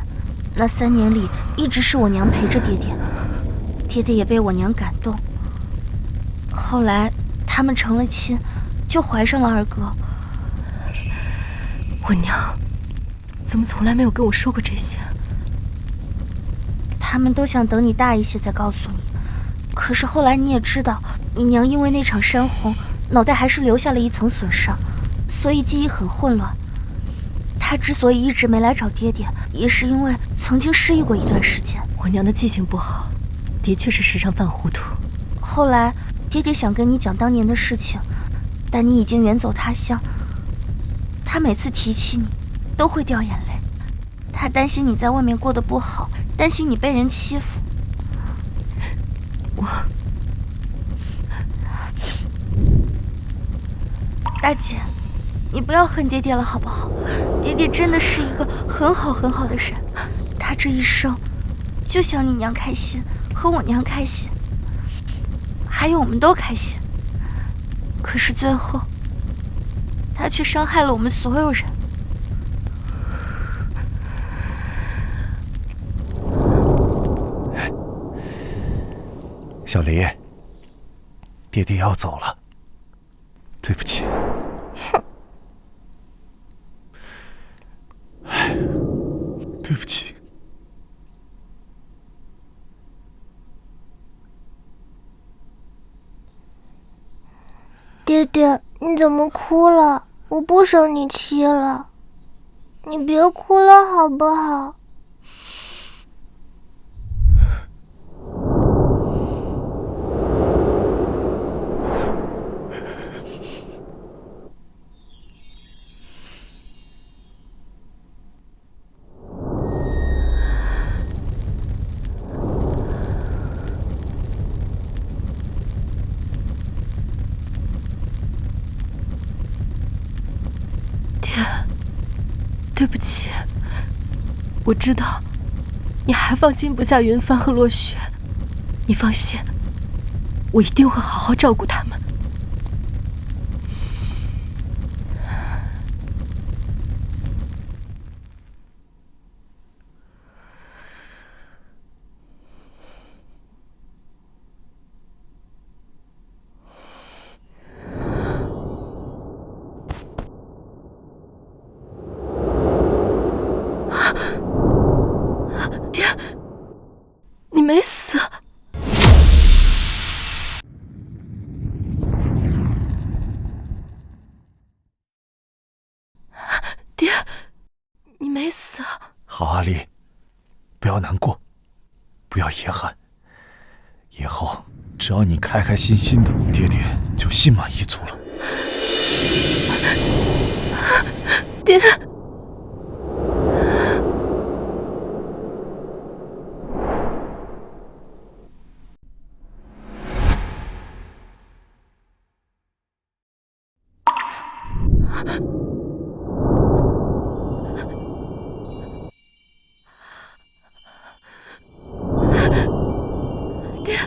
那3年里，一直是我娘陪着爹爹，爹爹也被我娘感动。后来他们成了亲，就怀上了二哥。我娘怎么从来没有跟我说过这些？他们都想等你大一些再告诉你，可是后来你也知道，你娘因为那场山洪，脑袋还是留下了一层损伤，所以记忆很混乱。她之所以一直没来找爹爹，也是因为曾经失忆过一段时间。我娘的记性不好，的确是时常犯糊涂。后来爹爹想跟你讲当年的事情，但你已经远走他乡。他每次提起你，都会掉眼泪。他担心你在外面过得不好，担心你被人欺负。大姐，你不要恨爹爹了好不好？爹爹真的是一个很好的人，他这一生就想你娘开心，和我娘开心，还有我们都开心。可是最后，他却伤害了我们所有人。小黎，爹爹要走了，对不起。唉，对不起。爹爹，你怎么哭了？我不生你气了，你别哭了好不好？对不起，我知道你还放心不下云帆和落雪，你放心，我一定会好好照顾他们。没死，爹，你没死。好，阿丽，不要难过，不要遗憾。以后只要你开开心心的，爹爹就心满意足了。爹。爹，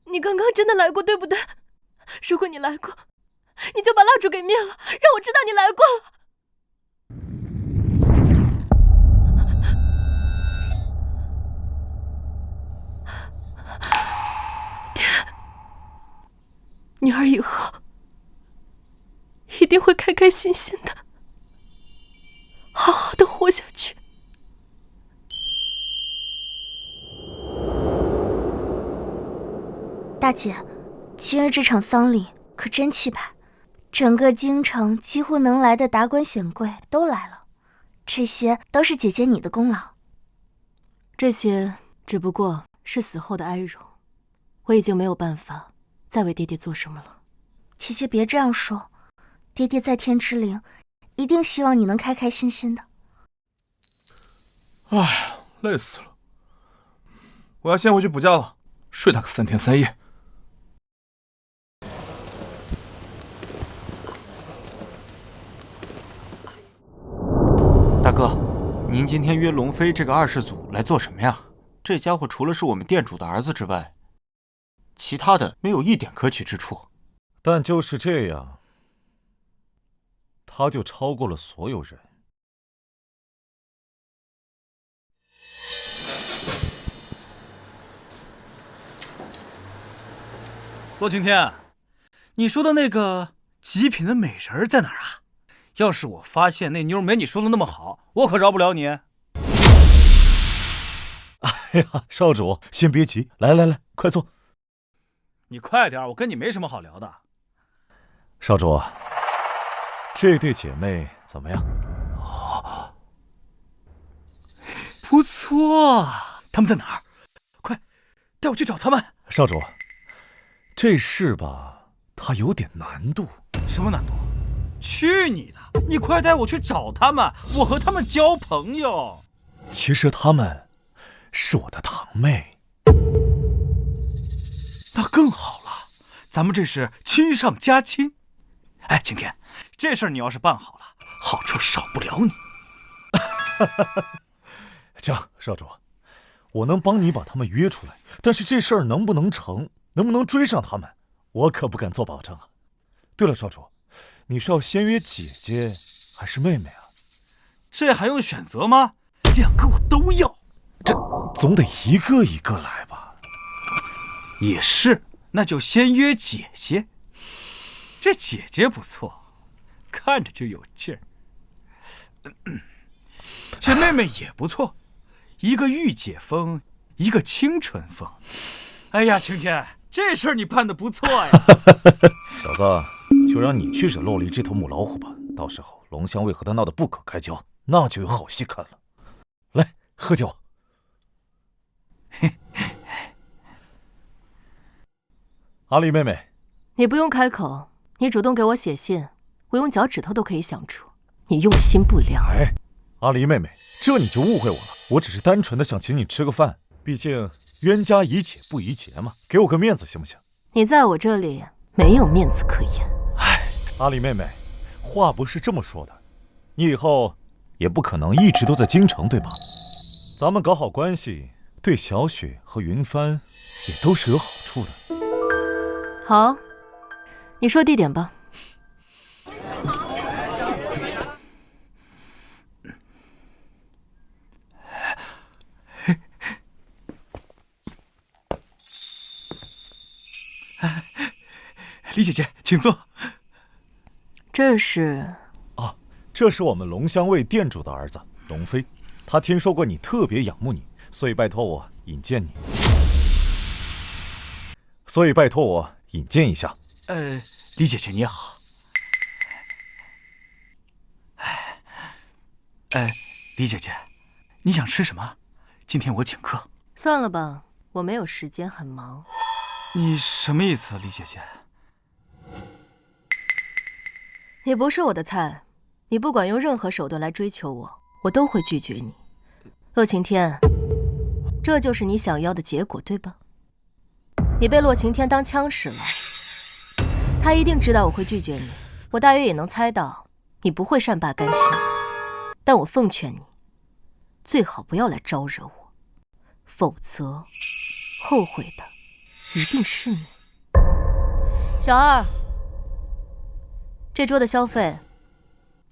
你刚刚真的来过，对不对？如果你来过，你就把蜡烛给灭了，让我知道你来过了。爹，女儿以后一定会开开心心的，好好的活下去。大姐，今日这场丧礼可真气派，整个京城几乎能来的达官显贵都来了，这些都是姐姐你的功劳。这些只不过是死后的哀荣，我已经没有办法再为爹爹做什么了。姐姐别这样说，爹爹在天之灵，一定希望你能开开心心的。唉，累死了，我要先回去补觉了，睡他个3天3夜。大哥，您今天约龙飞这个二世祖来做什么呀？这家伙除了是我们店主的儿子之外，其他的没有一点可取之处。但就是这样，他就超过了所有人。洛晴天，你说的那个极品的美人在哪儿啊？要是我发现那妞没你说的那么好，我可饶不了你。哎呀，少主，先别急，来来来，快坐。你快点，我跟你没什么好聊的。少主，这对姐妹怎么样？哦，不错，他们在哪儿？快带我去找他们。少主，这事吧，它有点难度。什么难度？去你的！你快带我去找他们，我和他们交朋友。其实他们是我的堂妹。那更好了，咱们这是亲上加亲。哎，晴天，这事儿你要是办好了，好处少不了你。这样，少主，我能帮你把他们约出来，但是这事儿能不能成，能不能追上他们，我可不敢做保证啊。对了，少主，你是要先约姐姐还是妹妹啊？这还用选择吗？2个我都要。这总得一个一个来吧。也是，那就先约姐姐。这姐姐不错，看着就有劲儿。这妹妹也不错，一个御姐风，一个清纯风。哎呀，晴天，这事儿你办得不错呀！小子，就让你去惹洛离这头母老虎吧。到时候龙香卫和他闹得不可开交，那就有好戏看了。来，喝酒。阿离妹妹，你不用开口，你主动给我写信，我用脚趾头都可以想出你用心不良。哎，阿离妹妹，这你就误会我了。我只是单纯的想请你吃个饭，毕竟冤家宜解不宜结嘛，给我个面子行不行？你在我这里没有面子可言。哎，阿离妹妹，话不是这么说的，你以后也不可能一直都在京城，对吧？咱们搞好关系，对小雪和云帆也都是有好处的。好，你说地点吧。李姐姐，请坐。这是……哦，这是我们龙香卫店主的儿子龙飞，他听说过你特别仰慕你，所以拜托我引荐你。一下。李姐姐你好。李姐姐，你想吃什么？今天我请客。算了吧，我没有时间，很忙。你什么意思，李姐姐？你不是我的菜，你不管用任何手段来追求我，我都会拒绝你。洛晴天，这就是你想要的结果，对吧？你被洛晴天当枪使了，他一定知道我会拒绝你，我大约也能猜到你不会善罢甘休，但我奉劝你，最好不要来招惹我，否则后悔的一定是你。小二，这桌的消费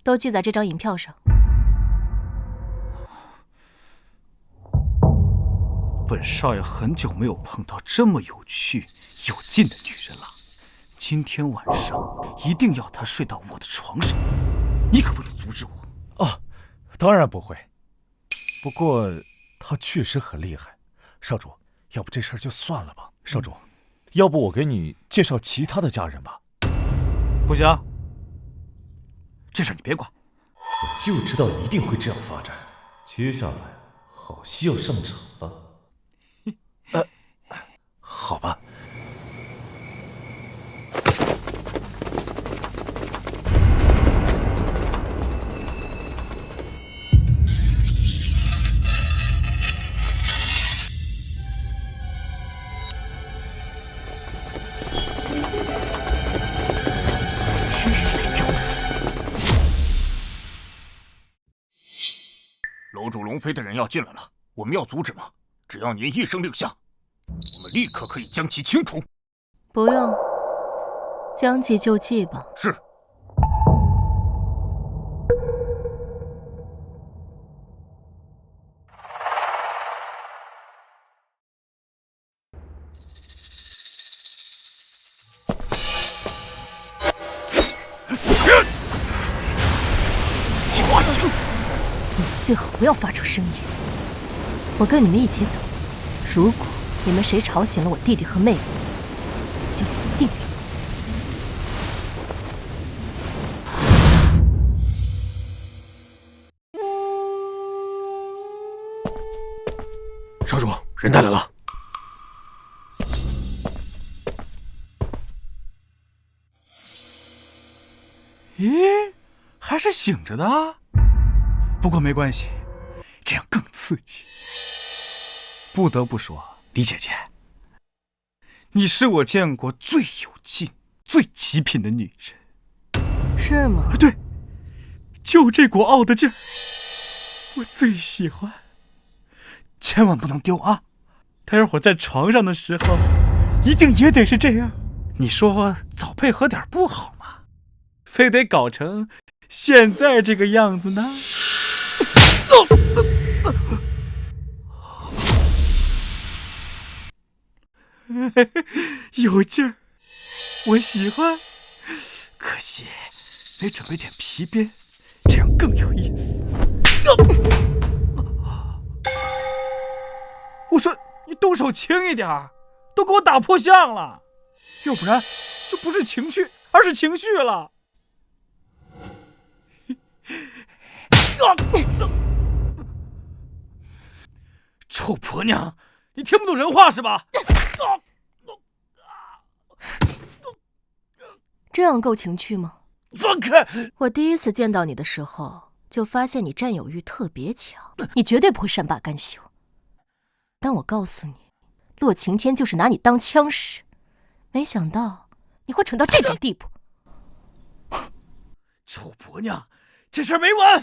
都记在这张银票上。本少爷很久没有碰到这么有趣有劲的女人了，今天晚上一定要她睡到我的床上，你可不能阻止我。哦，当然不会。不过她确实很厉害，少主，要不这事儿就算了吧。少主，要不我给你介绍其他的家人吧。不行，这事儿你别管。我就知道一定会这样发展，接下来好戏要上场了。好吧。真是来找死！楼主龙飞的人要进来了，我们要阻止吗？只要您一声令下，我们立刻可以将其清除。不用，将计就计吧。是。计划行，你们最好不要发出声音。我跟你们一起走，如果你们谁吵醒了我弟弟和妹妹，就死定了。少主，人带来了。咦，还是醒着的。不过没关系，这样更刺激。不得不说，李姐姐，你是我见过最有劲、最极品的女人。是吗？对，就这股傲的劲儿，我最喜欢。千万不能丢啊！待会儿在床上的时候，一定也得是这样。你说早配合点不好吗？非得搞成现在这个样子呢？有劲儿，我喜欢。可惜没准备点皮鞭，这样更有意思。我说你动手轻一点，都给我打破相了，要不然就不是情趣，而是情绪了。臭婆娘，你听不懂人话是吧？这样够情趣吗？放开！我第一次见到你的时候，就发现你占有欲特别强，你绝对不会善罢甘休。但我告诉你，洛晴天就是拿你当枪使，没想到你会蠢到这种地步。臭婆娘，这事儿没完！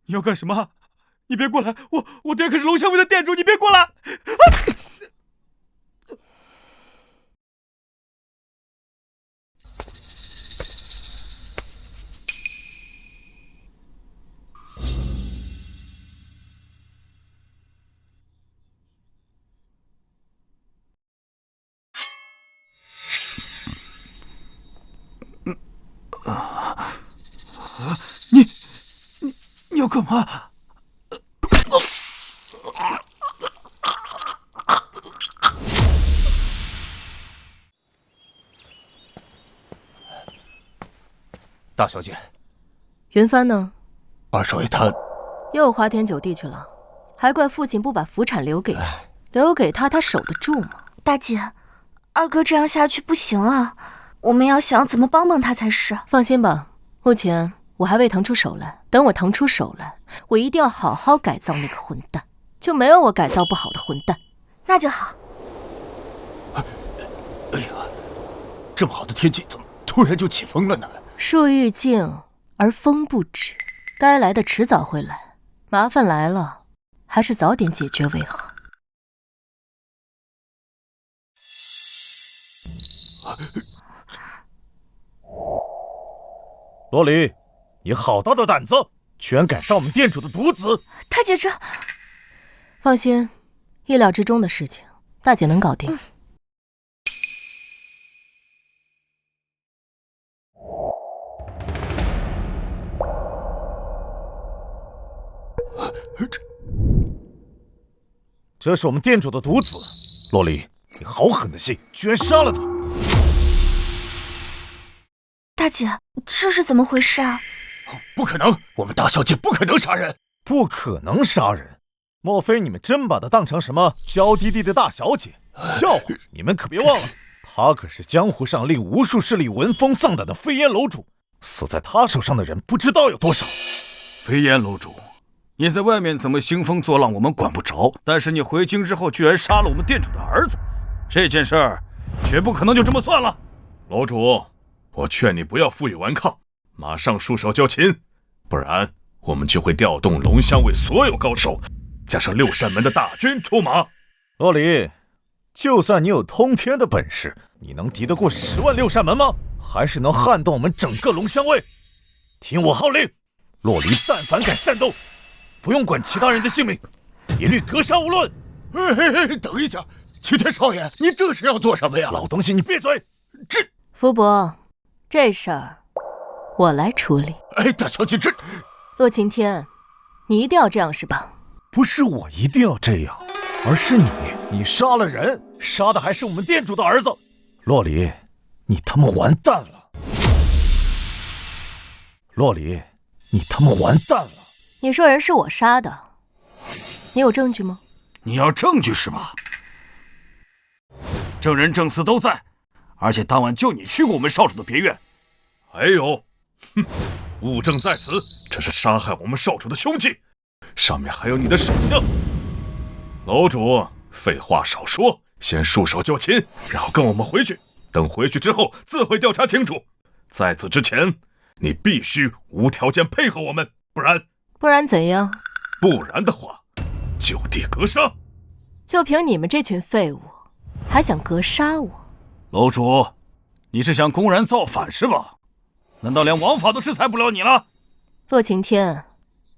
你要干什么？你别过来！我爹可是龙香味的店主，你别过来！你要干嘛？大小姐，云帆呢？二少爷他又花天酒地去了，还怪父亲不把府产留给他，留给他，他守得住吗？大姐，二哥这样下去不行啊，我们要想怎么帮帮他才是。放心吧，目前我还未腾出手来，等我腾出手来，我一定要好好改造那个混蛋，就没有我改造不好的混蛋。那就好。哎呀，这么好的天气，怎么突然就起风了呢？树欲静而风不止，该来的迟早会来，麻烦来了，还是早点解决为好。罗离，你好大的胆子，居然敢杀我们店主的独子！大姐这……放心，意料之中的事情，大姐能搞定。这是我们店主的独子，洛离，你好狠的心，居然杀了他！大姐，这是怎么回事啊？不可能，我们大小姐不可能杀人，不可能杀人！莫非你们真把她当成什么娇滴滴的大小姐？笑话！你们可别忘了，她可是江湖上令无数势力闻风丧胆的飞檐楼主，死在她手上的人不知道有多少。飞檐楼主，你在外面怎么兴风作浪，我们管不着，但是你回京之后居然杀了我们店主的儿子，这件事儿绝不可能就这么算了。楼主，我劝你不要负隅顽抗，马上束手就擒，不然我们就会调动龙香卫所有高手，加上六扇门的大军出马。洛离，就算你有通天的本事，你能敌得过10万六扇门吗？还是能撼动我们整个龙香卫？听我号令，洛离但凡敢擅斗，不用管其他人的性命，一律格杀无论。等一下，齐天少爷，你这是要做什么呀？老东西，你闭嘴！福伯，这事儿我来处理。大小姐，这洛晴天，你一定要这样是吧？不是我一定要这样，而是你杀了人，杀的还是我们店主的儿子。洛离，你他妈完蛋了！洛离，你他妈完蛋了！你说人是我杀的，你有证据吗？你要证据是吧？证人证词都在，而且当晚就你去过我们少主的别院。还有，物证在此，这是杀害我们少主的凶器，上面还有你的手相。楼主，废话少说，先束手就擒，然后跟我们回去。等回去之后，自会调查清楚。在此之前，你必须无条件配合我们，不然怎样？不然的话，就地格杀。就凭你们这群废物，还想格杀我？楼主，你是想公然造反是吧？难道连王法都制裁不了你了？洛晴天，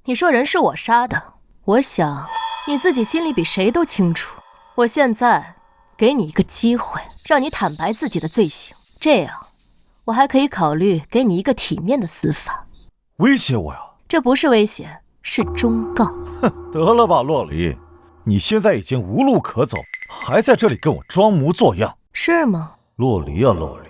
你说人是我杀的，我想你自己心里比谁都清楚。我现在给你一个机会，让你坦白自己的罪行，这样我还可以考虑给你一个体面的死法。威胁我呀？这不是威胁，是忠告。哼，得了吧，洛离，你现在已经无路可走，还在这里跟我装模作样，是吗？洛离啊，洛离，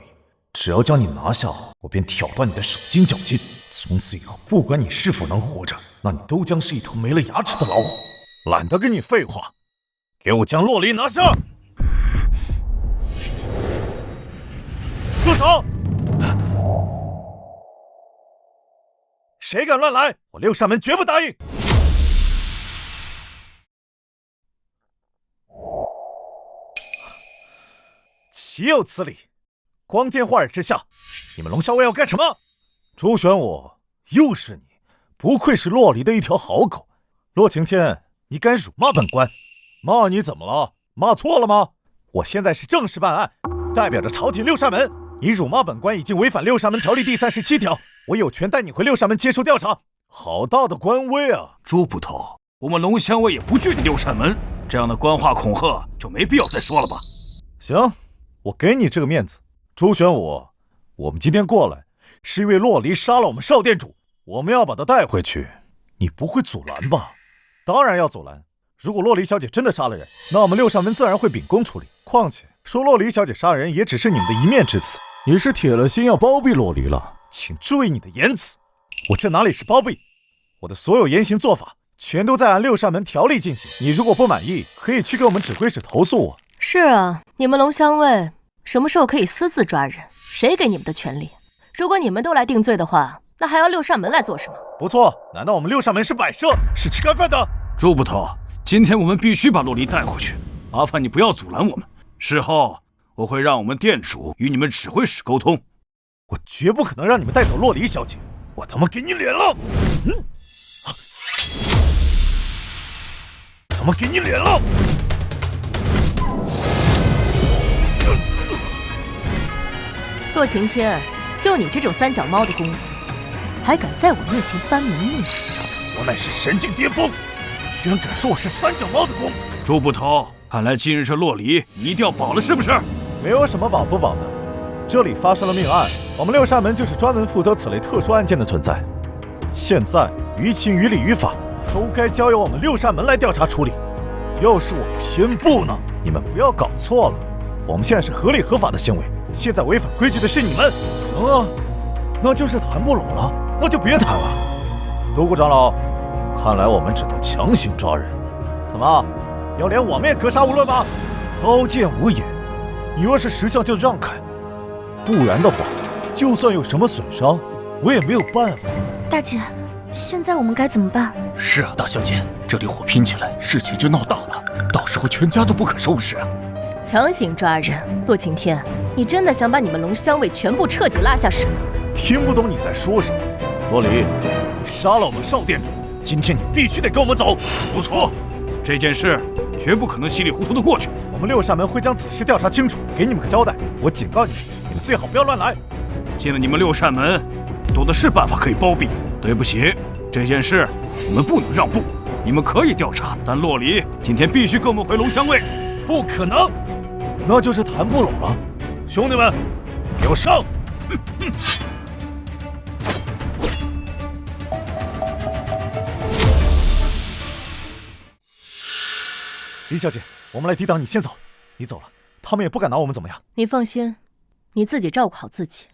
只要将你拿下，我便挑断你的手筋脚筋。从此以后，不管你是否能活着，那你都将是一头没了牙齿的老虎。懒得跟你废话，给我将洛离拿下！住手！谁敢乱来，我六扇门绝不答应！岂有此理！光天化日之下，你们龙校尉要干什么？朱玄武，又是你，不愧是洛离的一条好狗。洛晴天，你敢辱骂本官？骂你怎么了？骂错了吗？我现在是正式办案，代表着朝廷六扇门。你辱骂本官已经违反六扇门条例第37条，我有权带你回六扇门接受调查。好大的官威啊！朱捕头，我们龙乡尉也不惧你六扇门，这样的官话恐吓就没必要再说了吧？行，我给你这个面子。朱玄武，我们今天过来是因为洛离杀了我们少店主，我们要把他带回去，你不会阻拦吧？当然要阻拦。如果洛离小姐真的杀了人，那我们六扇门自然会秉公处理。况且说洛离小姐杀人也只是你们的一面之词，你是铁了心要包庇洛离了，请注意你的言辞。我这哪里是包庇，我的所有言行做法全都在按六扇门条例进行。你如果不满意，可以去给我们指挥使投诉我。是啊，你们龙乡尉什么时候可以私自抓人？谁给你们的权利？如果你们都来定罪的话，那还要六扇门来做什么？不错，难道我们六扇门是摆设，是吃干饭的？朱捕头，今天我们必须把洛离带回去，麻烦你不要阻拦我们。事后我会让我们店主与你们指挥使沟通。我绝不可能让你们带走洛离小姐，我他妈给你脸了！他妈给你脸了！洛晴天，就你这种三脚猫的功夫，还敢在我面前班门弄斧？我乃是神境巅峰，居然敢说我是三脚猫的功夫！朱捕头，看来今日这洛离你一定要保了，是不是？没有什么保不保的，这里发生了命案，我们六扇门就是专门负责此类特殊案件的存在。现在于情于理于法，都该交由我们六扇门来调查处理。要是我偏不呢？你们不要搞错了，我们现在是合理合法的行为，现在违反规矩的是你们。行啊，那就是谈不拢了，那就别谈了。独孤长老，看来我们只能强行抓人。怎么，要连我们也格杀勿论吗？刀剑无眼，你若是识相就让开，不然的话，就算有什么损伤，我也没有办法。大姐，现在我们该怎么办？是啊，大小姐，这里火拼起来，事情就闹大了，到时候全家都不可收拾啊！强行抓人，洛晴天，你真的想把你们龙乡尉全部彻底拉下水？听不懂你在说什么。洛离，你杀了我们少店主，今天你必须得跟我们走。不错，这件事绝不可能稀里糊涂的过去。我们六扇门会将此事调查清楚，给你们个交代。我警告你们，你们最好不要乱来。现在你们六扇门多的是办法可以包庇。对不起，这件事你们不能让步。你们可以调查，但洛离今天必须跟我们回龙乡尉。不可能，那就是谈不拢了。兄弟们，给我上！李小姐，我们来抵挡，你先走。你走了，他们也不敢拿我们怎么样。你放心，你自己照顾好自己。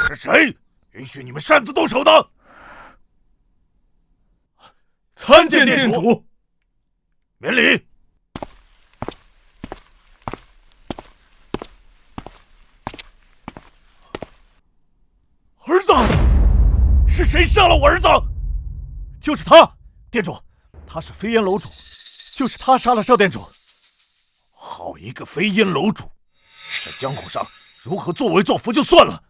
是谁允许你们擅自动手的？参见店主。免礼。儿子，是谁杀了我儿子？就是他，店主，他是飞烟楼主，就是他杀了少店主。好一个飞烟楼主，在江湖上如何作威作福就算了，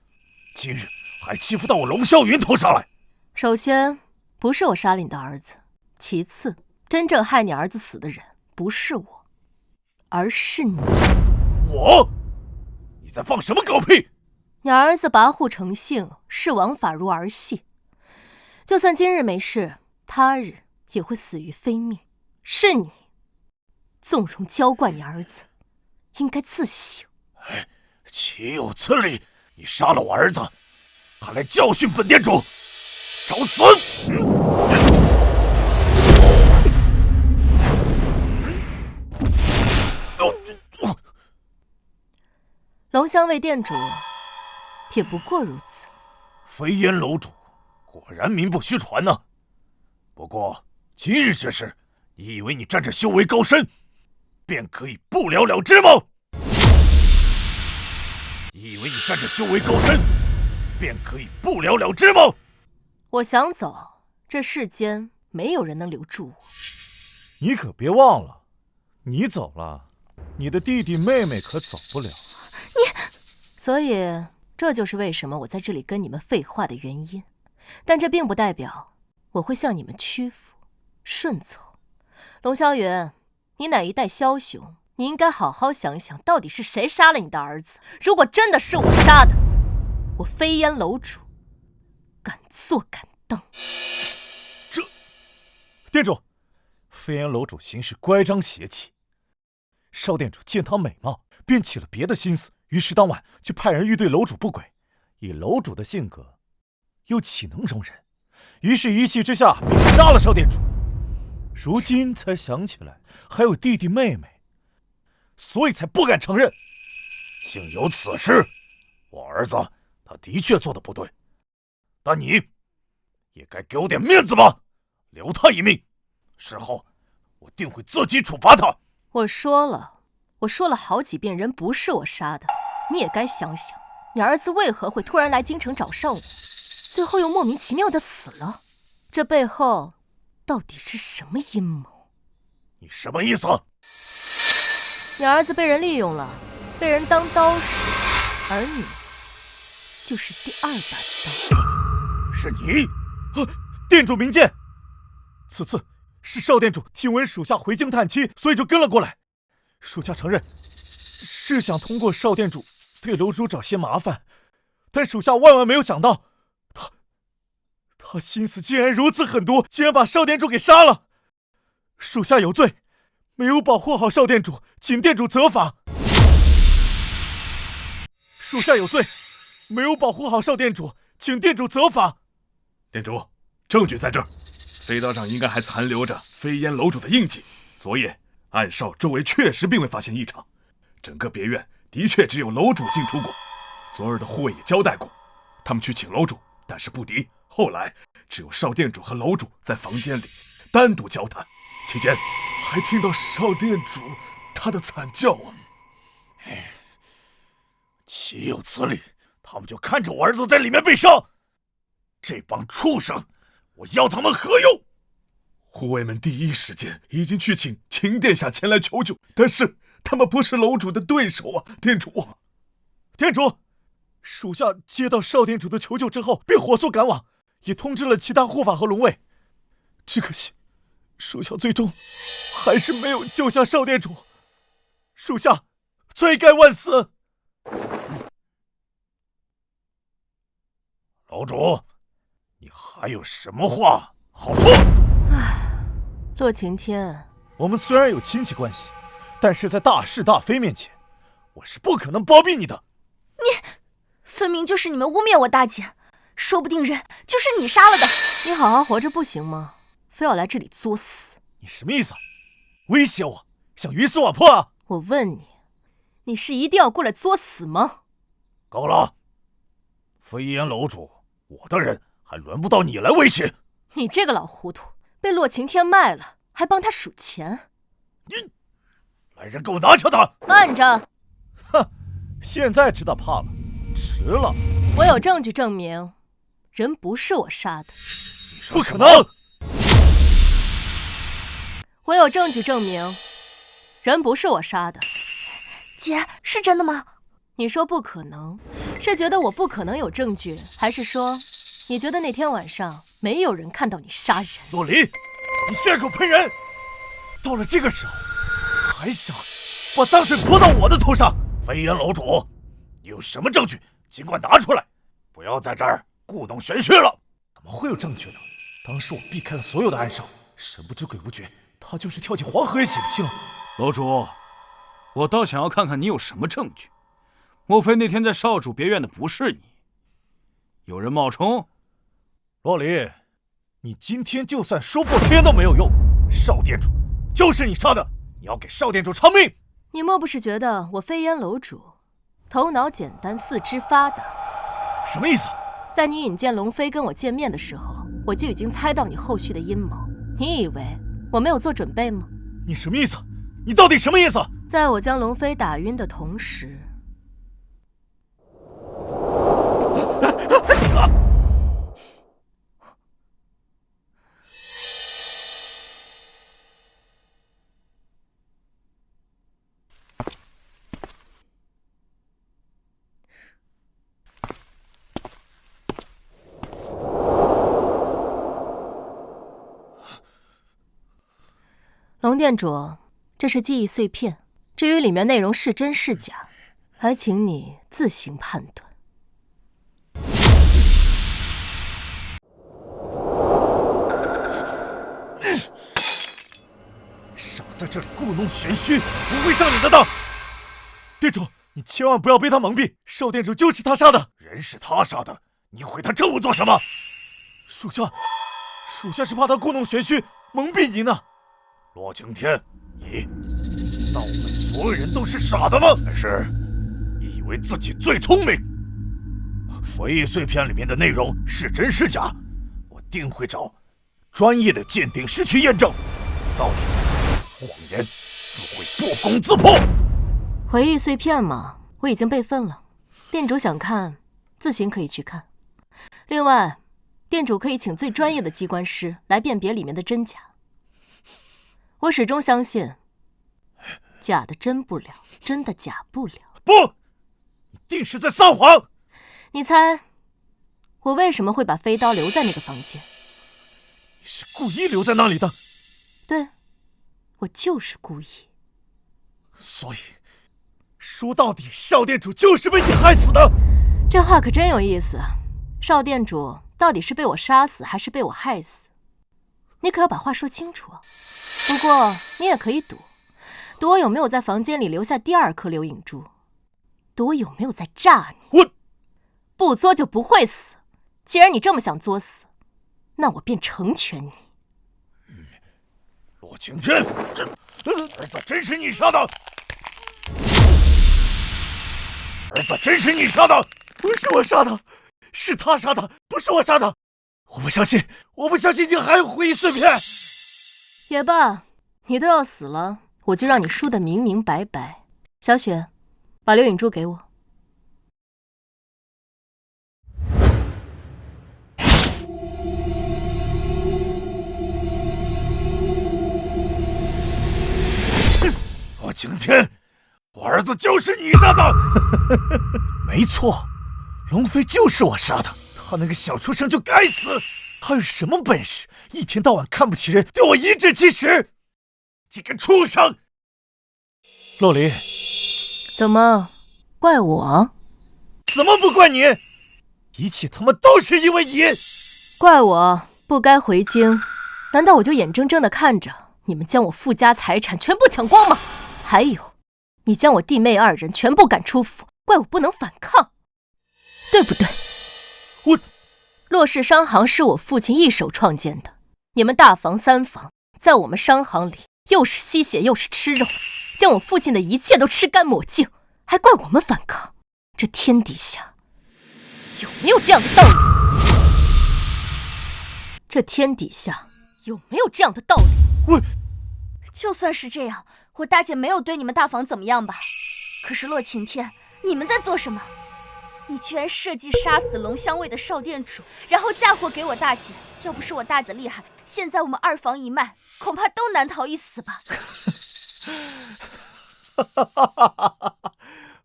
今日还欺负到我龙啸云头上来。首先，不是我杀了你的儿子；其次，真正害你儿子死的人不是我，而是你。我？你在放什么狗屁？你儿子跋扈成性，视王法如儿戏。就算今日没事，他日也会死于非命。是你纵容娇惯你儿子，应该自省。岂有此理！你杀了我儿子，还来教训本店主，找死！龙香卫店主也不过如此。飞烟楼主果然名不虚传呢。不过今日之事，你以为你站着修为高深，便可以不了了之吗？你以为你站着修为高深，便可以不了了之吗？我想走，这世间没有人能留住我。你可别忘了，你走了，你的弟弟妹妹可走不了。所以这就是为什么我在这里跟你们废话的原因。但这并不代表我会向你们屈服顺从。龙霄云，你乃一代枭雄，你应该好好想想，到底是谁杀了你的儿子。如果真的是我杀的，我飞烟楼主敢做敢当。店主，飞烟楼主行事乖张邪气，少店主见他美貌，便起了别的心思，于是当晚就派人欲对楼主不轨。以楼主的性格，又岂能容忍？于是一气之下便杀了少店主。如今才想起来还有弟弟妹妹，所以才不敢承认。竟有此事！我儿子他的确做得不对，但你也该给我点面子吧，留他一命。事后我定会自己处罚他。我说了好几遍，人不是我杀的。你也该想想，你儿子为何会突然来京城找上我，最后又莫名其妙的死了？这背后到底是什么阴谋？你什么意思？你儿子被人利用了，被人当刀使，而你就是第二把刀。是你？店主明鉴，此次是少店主听闻属下回京探亲，所以就跟了过来。属下承认是想通过少店主对楼主找些麻烦，但属下万万没有想到，他心思竟然如此狠毒，竟然把少店主给杀了。属下有罪，没有保护好少店主，请店主责罚。属下有罪，没有保护好少店主，请店主责罚。店主，证据在这儿，飞刀上应该还残留着飞烟楼主的印记。昨夜暗哨周围确实并未发现异常，整个别院的确只有楼主进出过。昨日的护卫也交代过，他们去请楼主，但是不敌。后来只有少店主和楼主在房间里单独交谈，期间还听到少店主他的惨叫啊！岂有此理！他们就看着我儿子在里面被杀，这帮畜生，我要他们何用？护卫们第一时间已经去请秦殿下前来求救，但是他们不是楼主的对手啊！店主，属下接到少店主的求救之后，便火速赶往，也通知了其他护法和龙卫。只可惜，属下最终还是没有救下少店主，属下罪该万死。楼主，你还有什么话好说？洛晴天，我们虽然有亲戚关系，但是在大是大非面前，我是不可能包庇你的。你分明就是你们污蔑我大姐，说不定人就是你杀了的。你好好活着不行吗？非要来这里作死？你什么意思？威胁我，想鱼死网破啊？我问你，你是一定要过来作死吗？够了！飞烟楼主，我的人还轮不到你来威胁。你这个老糊涂，被洛晴天卖了，还帮他数钱。你，来人，给我拿下他！慢着！哼，现在知道怕了，迟了。我有证据证明，人不是我杀的。不可能！我有证据证明，人不是我杀的。姐，是真的吗？你说不可能，是觉得我不可能有证据，还是说你觉得那天晚上没有人看到你杀人？洛离，你血口喷人！到了这个时候，还想把脏水泼到我的头上？飞烟楼主，你有什么证据尽管拿出来，不要在这儿故弄玄虚了。怎么会有证据呢？当时我避开了所有的暗哨，神不知鬼不觉，他就是跳进黄河也洗不清。楼主，我倒想要看看你有什么证据。莫非那天在少主别院的不是你？有人冒充？洛离，你今天就算说破天都没有用，少店主就是你杀的，你要给少店主偿命！你莫不是觉得我飞烟楼主头脑简单，四肢发达？什么意思？在你引荐龙飞跟我见面的时候，我就已经猜到你后续的阴谋。你以为我没有做准备吗？你什么意思？你到底什么意思？在我将龙飞打晕的同时，龙店主，这是记忆碎片，至于里面内容是真是假，还请你自行判断。少在这里故弄玄虚，不会上你的当。店主，你千万不要被他蒙蔽，少店主就是他杀的，人是他杀的，你毁他证物做什么？属下是怕他故弄玄虚，蒙蔽您呢。洛晴天，你当我们所有人都是傻的吗？还是你以为自己最聪明？回忆碎片里面的内容是真是假，我定会找专业的鉴定师去验证，到时候谎言自会不攻自破。回忆碎片嘛，我已经备份了，店主想看自行可以去看。另外，店主可以请最专业的机关师来辨别里面的真假。我始终相信，假的真不了，真的假不了。不，你定是在撒谎。你猜，我为什么会把飞刀留在那个房间？你是故意留在那里的。对，我就是故意。所以，说到底，少店主就是被你害死的。这话可真有意思。少店主到底是被我杀死，还是被我害死？你可要把话说清楚啊。不过你也可以赌我有没有在房间里留下第二颗流影珠，赌我有没有在炸你。我不作就不会死，既然你这么想作死，那我便成全你。洛晴天，儿子真是你杀的！儿子真是你杀的！不是我杀的，是他杀的，不是我杀的。我不相信你还有回忆碎片。也罢，你都要死了，我就让你输得明明白白。小雪，把流影珠给我。洛晴天，我儿子就是你杀的。没错，龙飞就是我杀的，他那个小畜生就该死。他有什么本事，一天到晚看不起人，对我颐指气使？这个畜生！洛离，怎么怪我？怎么不怪你？一切他妈都是因为你！怪我不该回京，难道我就眼睁睁地看着你们将我富家财产全部抢光吗？还有，你将我弟妹二人全部赶出府，怪我不能反抗，对不对？我洛氏商行是我父亲一手创建的，你们大房三房在我们商行里又是吸血又是吃肉，将我父亲的一切都吃干抹净，还怪我们反抗？这天底下有没有这样的道理？这天底下有没有这样的道理？就算是这样，我大姐没有对你们大房怎么样吧？可是洛晴天，你们在做什么？你居然设计杀死龙香味的少店主，然后嫁祸给我大姐。要不是我大姐厉害，现在我们二房一脉恐怕都难逃一死吧。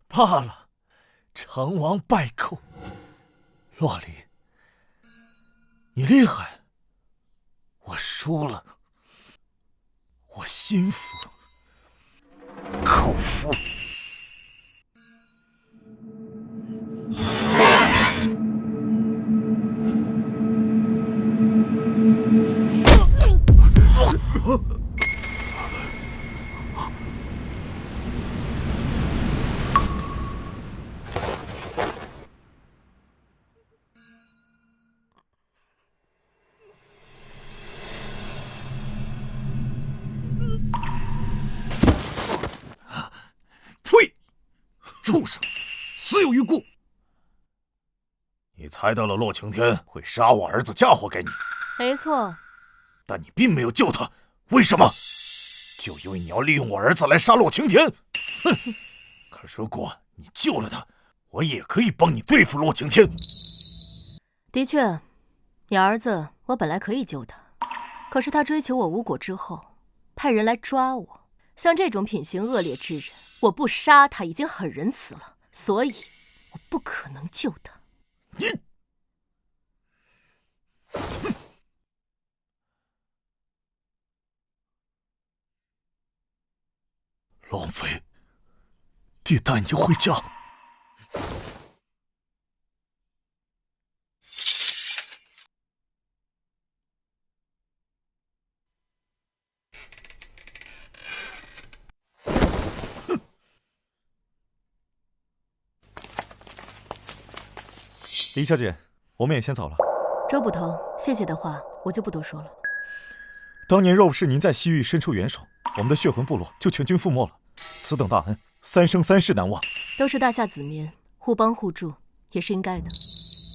罢了，成王败寇。洛离，你厉害，我输了，我心服口服。呸！畜生，死有余辜！你猜到了洛晴天会杀我儿子嫁祸给你，没错。但你并没有救他，为什么？就因为你要利用我儿子来杀洛晴天。哼！可如果你救了他，我也可以帮你对付洛晴天。的确，你儿子我本来可以救他，可是他追求我无果之后，派人来抓我。像这种品行恶劣之人，我不杀他已经很仁慈了，所以我不可能救他。你，浪妃，爹带你回家。李小姐，我们也先走了。周捕头，谢谢的话我就不多说了。当年若不是您在西域伸出援手，我们的血魂部落就全军覆没了。此等大恩，三生三世难忘。都是大夏子民，互帮互助也是应该的。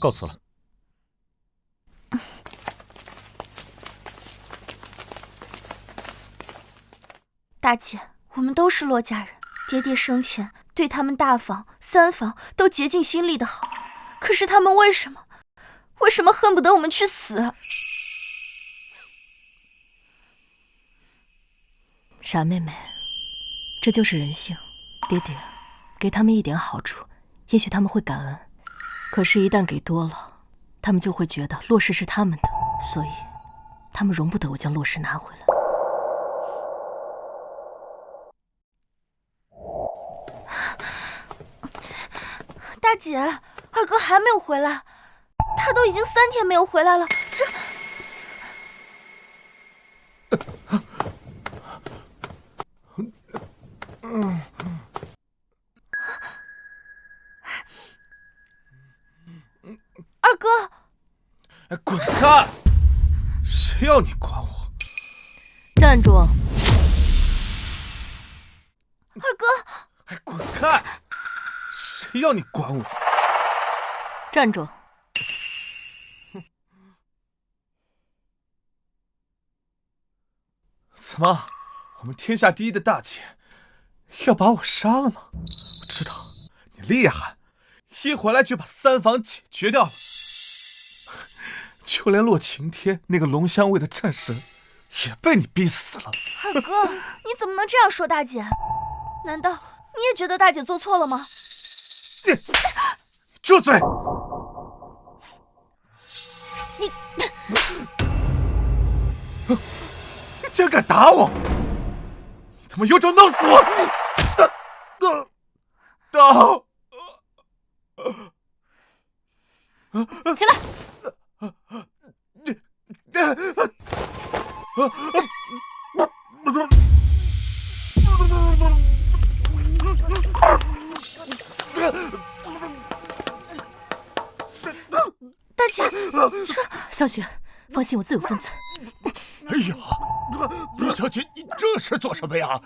告辞了。大姐，我们都是洛家人，爹爹生前对他们大房、三房都竭尽心力的好，可是他们为什么恨不得我们去死？傻妹妹，这就是人性。爹爹给他们一点好处，也许他们会感恩，可是一旦给多了，他们就会觉得洛氏是他们的，所以他们容不得我将洛氏拿回来。大姐，二哥还没有回来，他都已经3天没有回来了，这……二哥，滚开！谁要你管我？站住！二哥，滚开！谁要你管我？站住！怎么，我们天下第一的大姐要把我杀了吗？我知道你厉害，一回来就把三房解决掉了，就连洛晴天那个龙香卫的战神也被你逼死了。二哥，你怎么能这样说大姐？难道你也觉得大姐做错了吗？你住嘴！你竟然敢打我！你他妈有种弄死我！起来！大姐，小雪，放心，我自有分寸。哎呀，李小姐，你这是做什么呀？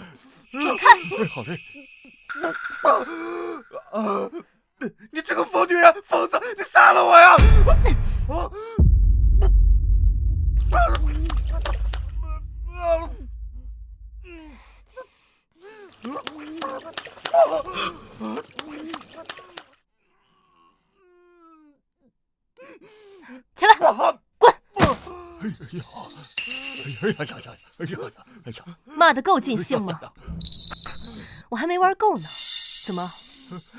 走开！好嘞。你这个疯女人，疯子，你杀了我呀！起来，滚！哎呀！骂得够尽兴吗？我还没玩够呢。怎么？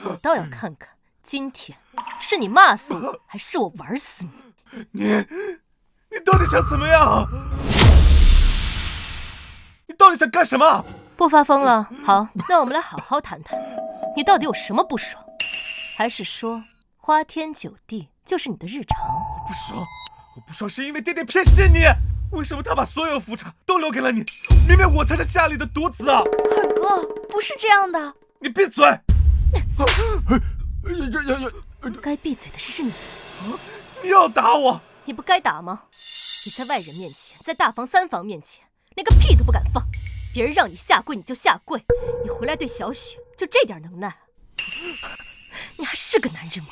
我倒要看看，今天是你骂死我，还是我玩死你？你到底想怎么样？你到底想干什么？不发疯了。好，那我们来好好谈谈，你到底有什么不爽？还是说花天酒地就是你的日常？我不爽是因为爹爹偏心你。为什么他把所有福产都留给了你？明明我才是家里的独子啊！二哥，不是这样的。你闭嘴！该闭嘴的是你。你要打我？你不该打吗？你在外人面前，在大房三房面前，连个屁都不敢放。别人让你下跪你就下跪，你回来对小雪就这点能耐？你还是个男人吗？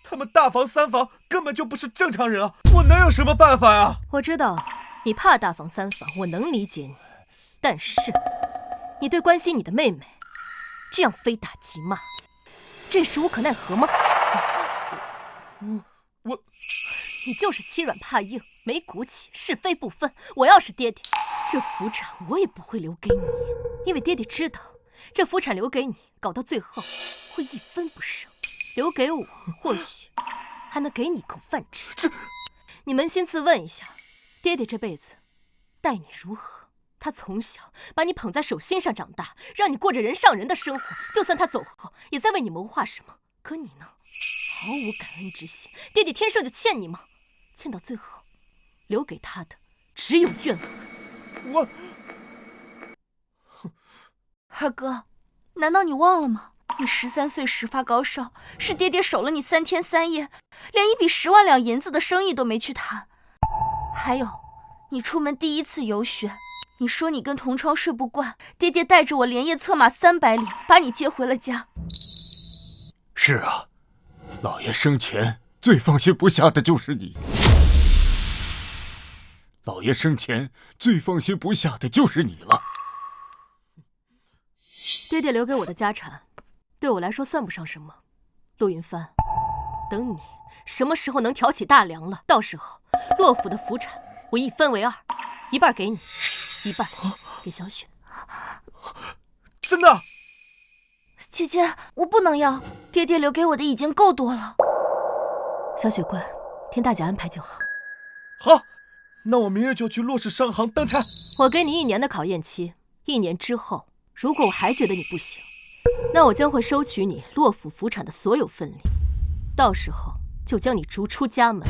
他们大房三房根本就不是正常人啊！我能有什么办法呀？我知道你怕大房三房，我能理解你。但是你对关心你的妹妹这样非打即骂，这是无可奈何吗？你就是欺软怕硬，没骨气，是非不分。我要是爹爹，这福产我也不会留给你，因为爹爹知道这福产留给你，搞到最后会一分不剩。留给我，或许还能给你一口饭吃。你扪心自问一下，爹爹这辈子待你如何？他从小把你捧在手心上长大，让你过着人上人的生活，就算他走后，也在为你谋划什么。可你呢？毫无感恩之心，爹爹天生就欠你吗？欠到最后，留给他的只有怨恨。二哥，难道你忘了吗？你13岁时发高烧，是爹爹守了你3天3夜，连一笔10万两银子的生意都没去谈。还有，你出门第一次游学，你说你跟同窗睡不惯，爹爹带着我连夜策马300里，把你接回了家。是啊，老爷生前最放心不下的就是你。老爷生前最放心不下的就是你了。爹爹留给我的家产，对我来说算不上什么。陆云帆，等你什么时候能挑起大梁了，到时候洛府的福产我一分为2，一半给你，一半给小雪。真的？姐姐，我不能要，爹爹留给我的已经够多了。小雪乖，听大姐安排就好。好，那我明日就去洛氏商行当差。我给你1年的考验期，1年之后，如果我还觉得你不行，那我将会收取你洛府福产的所有分利，到时候就将你逐出家门。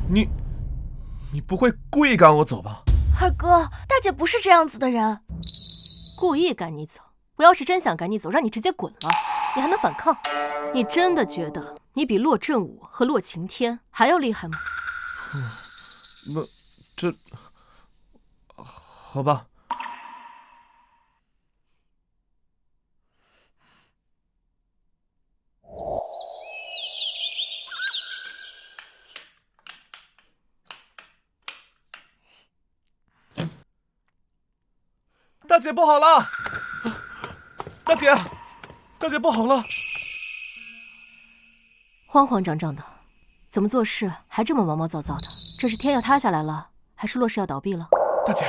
你不会故意赶我走吧？二哥，大姐不是这样子的人。故意赶你走？我要是真想赶你走，让你直接滚了，你还能反抗？你真的觉得你比洛振武和洛晴天还要厉害吗？好吧。大姐不好了！大姐不好了！慌慌张张的，怎么做事还这么毛毛躁躁的？这是天要塌下来了，还是洛氏要倒闭了？大姐，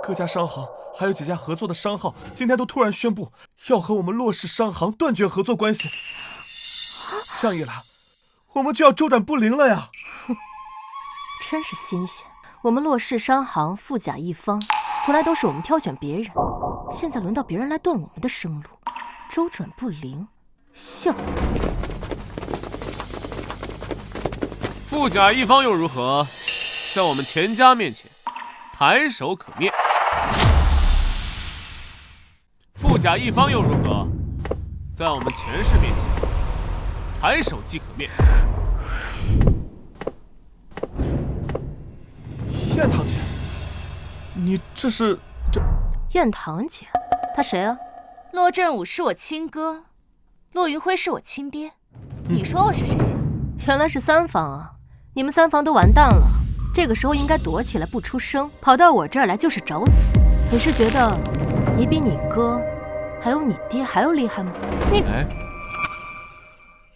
各家商行还有几家合作的商号，今天都突然宣布要和我们洛氏商行断绝合作关系。这样一来，我们就要周转不灵了呀！真是新鲜，我们洛氏商行富甲一方，从来都是我们挑选别人，现在轮到别人来断我们的生路，周转不灵，笑话！富甲一方又如何？在我们钱家面前，抬手可灭。富甲一方又如何？在我们钱氏面前，抬手即可灭。燕堂姐，你这是燕堂姐，她谁啊？洛振武是我亲哥，洛云辉是我亲爹，你说我是谁呀？原来是三房啊！你们三房都完蛋了，这个时候应该躲起来不出声，跑到我这儿来就是找死。你是觉得你比你哥还有你爹还要厉害吗？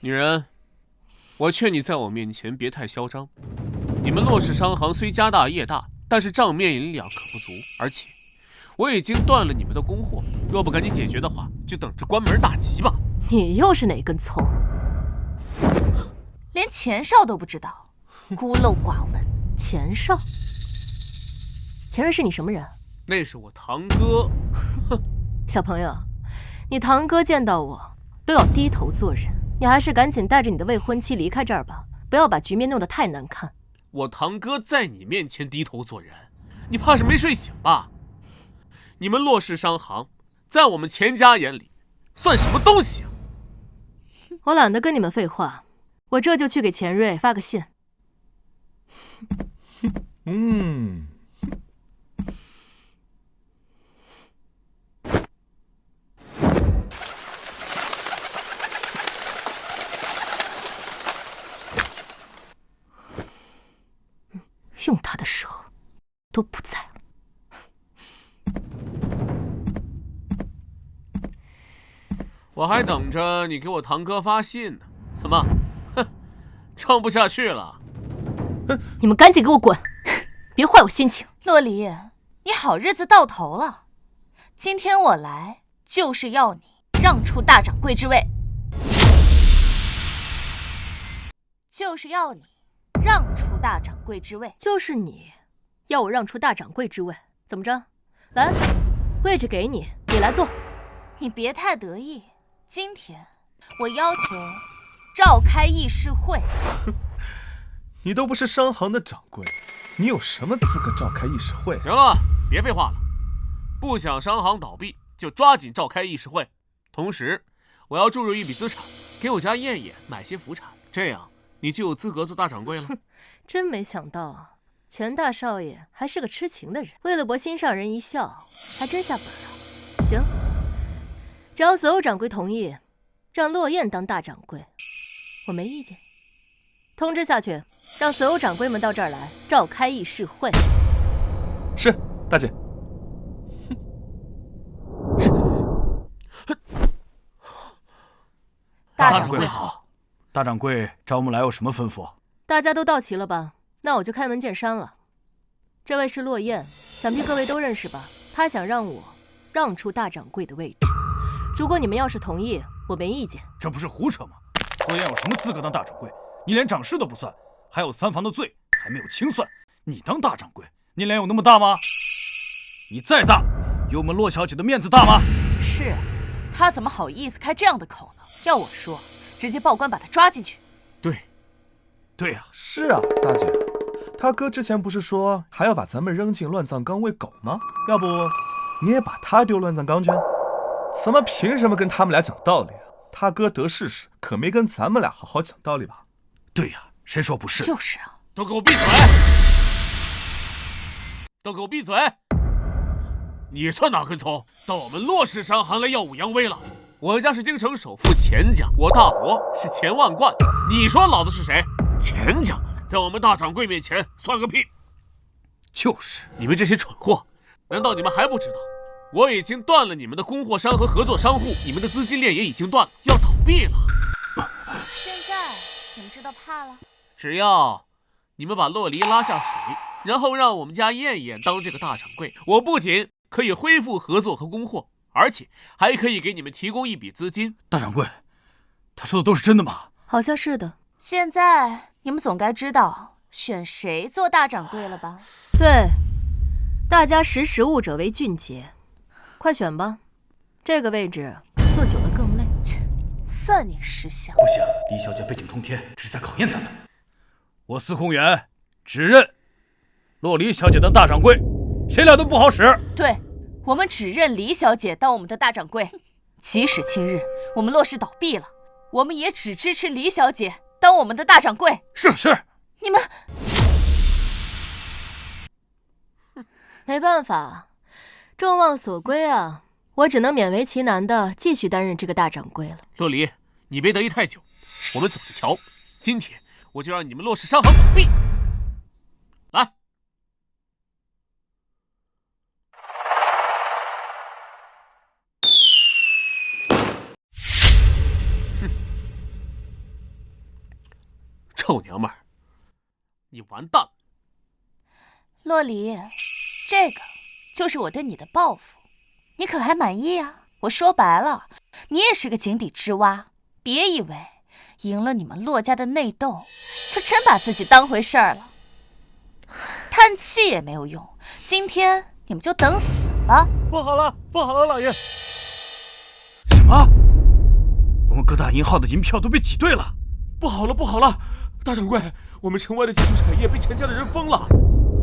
女人，我劝你在我面前别太嚣张。你们洛氏商行虽家大业大，但是账面银两可不足，而且我已经断了你们的供货，若不赶紧解决的话，就等着关门大吉吧。你又是哪根葱？连钱少都不知道，孤陋寡闻。钱少？钱瑞是你什么人？那是我堂哥。小朋友，你堂哥见到我都要低头做人，你还是赶紧带着你的未婚妻离开这儿吧，不要把局面弄得太难看。我堂哥在你面前低头做人，你怕是没睡醒吧？你们骆氏商行，在我们钱家眼里，算什么东西啊？我懒得跟你们废话，我这就去给钱瑞发个信。用他的时候都不在了。我还等着你给我堂哥发信呢，怎么，撑不下去了？你们赶紧给我滚，别坏我心情。洛离，你好日子到头了，今天我来就是要你让出大掌柜之位，就是要你让出大掌柜之位，就是你要我让出大掌柜之位，怎么着？来，位置给你，你来坐。你别太得意，今天我要求召开议事会。你都不是商行的掌柜，你有什么资格召开议事会？行了，别废话了，不想商行倒闭就抓紧召开议事会。同时，我要注入一笔资产，给我家燕燕买些府产，这样你就有资格做大掌柜了。真没想到，钱大少爷还是个痴情的人，为了博心上人一笑，还真下本了。行，只要所有掌柜同意，让洛燕当大掌柜，我没意见。通知下去，让所有掌柜们到这儿来召开议事会。是，大姐。大掌柜好，大掌柜找我们来有什么吩咐？大家都到齐了吧？那我就开门见山了。这位是洛燕，想必各位都认识吧？她想让我让出大掌柜的位置。如果你们要是同意，我没意见。这不是胡扯吗？洛燕有什么资格当大掌柜？你连掌事都不算，还有3房的罪还没有清算。你当大掌柜，你脸有那么大吗？你再大，有我们洛小姐的面子大吗？是，他怎么好意思开这样的口呢？要我说，直接报官把他抓进去。对呀，是啊，大姐，他哥之前不是说还要把咱们扔进乱葬岗喂狗吗？要不你也把他丢乱葬岗去？咱们凭什么跟他们俩讲道理啊？他哥得势时可没跟咱们俩好好讲道理吧？对呀，谁说不是？就是啊，都给我闭嘴！都给我闭嘴！你算哪根葱？到我们骆氏商行来耀武扬威了？我家是京城首富钱家，我大伯是钱万贯，你说老子是谁？钱家在我们大掌柜面前算个屁！就是你们这些蠢货，难道你们还不知道？我已经断了你们的供货商和合作商户，你们的资金链也已经断了，要倒闭了。现在你们知道怕了？只要你们把洛离拉下水，然后让我们家燕燕当这个大掌柜，我不仅可以恢复合作和供货，而且还可以给你们提供一笔资金。大掌柜，他说的都是真的吗？好像是的。现在你们总该知道选谁做大掌柜了吧？对，大家识时务者为俊杰，快选吧。这个位置坐久了更累。算你识相。不行，李小姐背景通天，这是在考验咱们。我司空远只认洛李小姐当大掌柜，谁俩都不好使。对，我们只认李小姐当我们的大掌柜，即使今日我们骆氏倒闭了，我们也只支持李小姐当我们的大掌柜。是。你们没办法，众望所归啊，我只能勉为其难的继续担任这个大掌柜了。洛离，你别得意太久，我们走着瞧。今天我就让你们骆氏商行倒闭。来。臭娘们儿，你完蛋了！洛离，这个就是我对你的报复，你可还满意啊？我说白了，你也是个井底之蛙，别以为赢了你们骆家的内斗，就真把自己当回事儿了。叹气也没有用，今天你们就等死吧！不好了，老爷！什么？我们各大银号的银票都被挤兑了！不好了！大掌柜，我们城外的技术产业被钱家的人封了，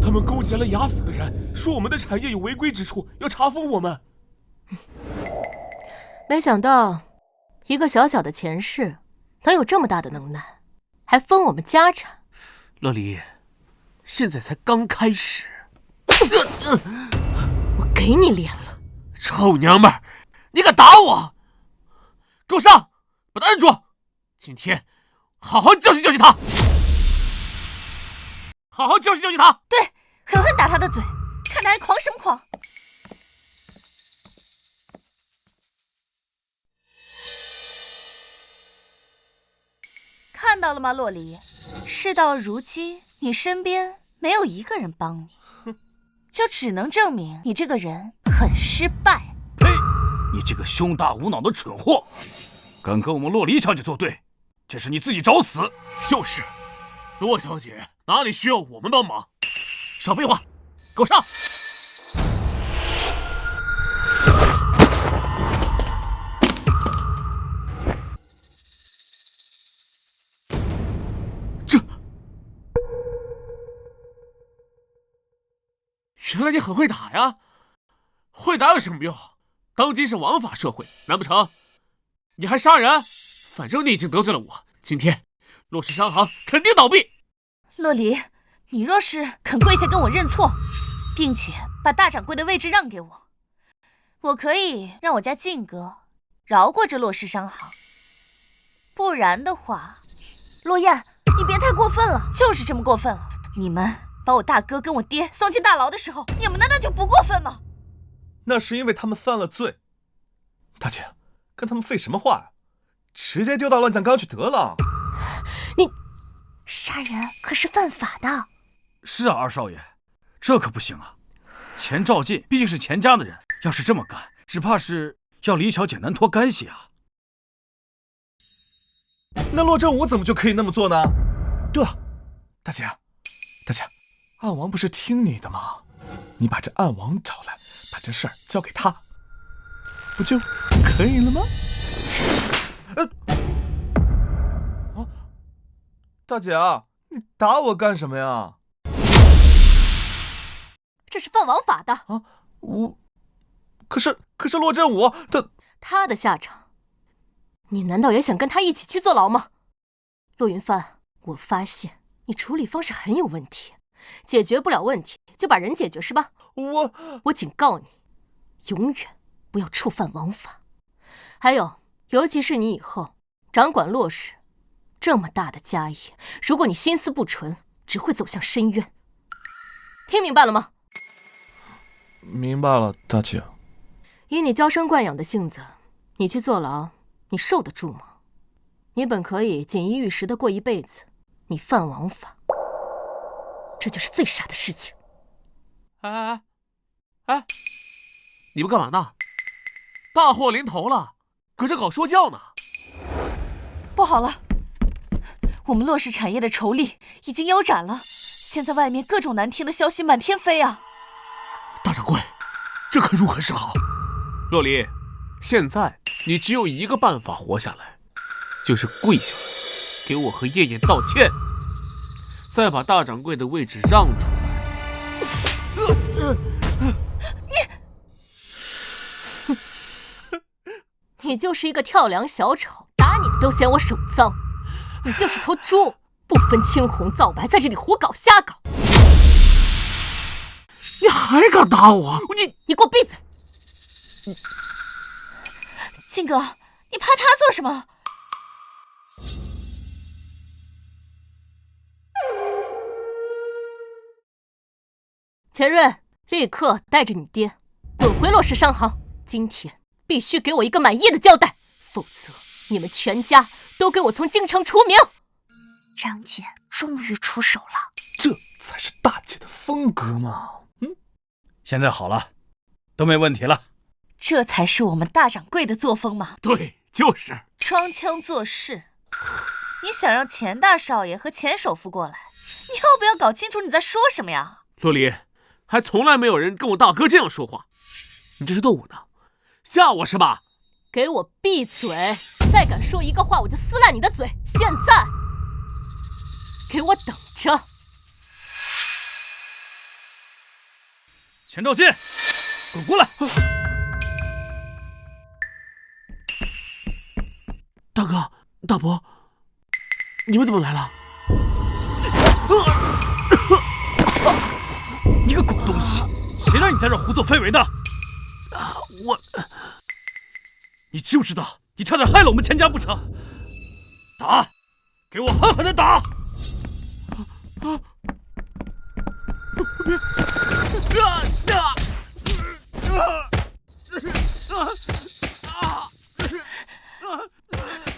他们勾结了衙府的人，说我们的产业有违规之处，要查封我们。没想到，一个小小的钱氏能有这么大的能耐，还封我们家产。乐离，现在才刚开始。我给你脸了，臭娘们儿，你敢打我！给我上，把他摁住！今天好好教训教训他，好好教训教训他。对，狠狠打他的嘴，看他还狂什么狂！看到了吗，洛离？事到如今，你身边没有一个人帮你，就只能证明你这个人很失败。呸！你这个胸大无脑的蠢货，敢跟我们洛离小姐作对，这是你自己找死。就是，洛小姐哪里需要我们帮忙？少废话，给我上！原来你很会打呀！会打有什么用？当今是王法社会，难不成你还杀人？反正你已经得罪了我，今天洛氏商行肯定倒闭。洛离，你若是肯跪下跟我认错，并且把大掌柜的位置让给我，我可以让我家靖哥饶过这洛氏商行。不然的话，洛燕，你别太过分了。就是这么过分了。你们把我大哥跟我爹送进大牢的时候，你们难道就不过分吗？那是因为他们犯了罪。大姐，跟他们废什么话呀？直接丢到乱葬岗去得了。你杀人可是犯法的。是啊，二少爷，这可不行啊！钱兆进毕竟是钱家的人，要是这么干，只怕是要李小姐难脱干系啊。那骆正武怎么就可以那么做呢？对了，大姐，暗王不是听你的吗？你把这暗王找来，把这事儿交给他，不就可以了吗？大姐啊，你打我干什么呀？这是犯王法的啊！可是骆正武他的下场，你难道也想跟他一起去坐牢吗？骆云帆，我发现你处理方式很有问题，解决不了问题就把人解决是吧？我警告你，永远不要触犯王法。还有，尤其是你以后掌管骆氏这么大的家业，如果你心思不纯，只会走向深渊。听明白了吗？明白了，大姐。以你娇生惯养的性子，你去坐牢，你受得住吗？你本可以锦衣玉食的过一辈子，你犯王法，这就是最傻的事情。哎，你们干嘛呢？大祸临头了，搁这搞说教呢？不好了，我们骆氏产业的筹力已经腰斩了，现在外面各种难听的消息满天飞啊！大掌柜，这可如何是好？洛离，现在你只有一个办法活下来，就是跪下来，给我和叶叶道歉，再把大掌柜的位置让出来。你就是一个跳梁小丑，打你都嫌我手脏。你就是头猪，不分青红皂白，在这里胡搞瞎搞。你还敢打我？你给我闭嘴！靖哥，你怕他做什么？钱瑞，立刻带着你爹滚回骆氏商行，今天必须给我一个满意的交代，否则你们全家都给我从京城除名。张姐终于出手了，这才是大姐的风格嘛。现在好了，都没问题了。这才是我们大掌柜的作风嘛。对，就是装腔作势。你想让钱大少爷和钱首富过来，你要不要搞清楚你在说什么呀？洛离，还从来没有人跟我大哥这样说话，你这是逗我呢？吓我是吧？给我闭嘴！再敢说一个话，我就撕烂你的嘴！现在！给我等着！钱兆健，滚过来！大哥、大伯，你们怎么来了？你个狗东西，谁让你在这胡作非为的？你知不知道，你差点害了我们钱家不成？打！给我狠狠的打！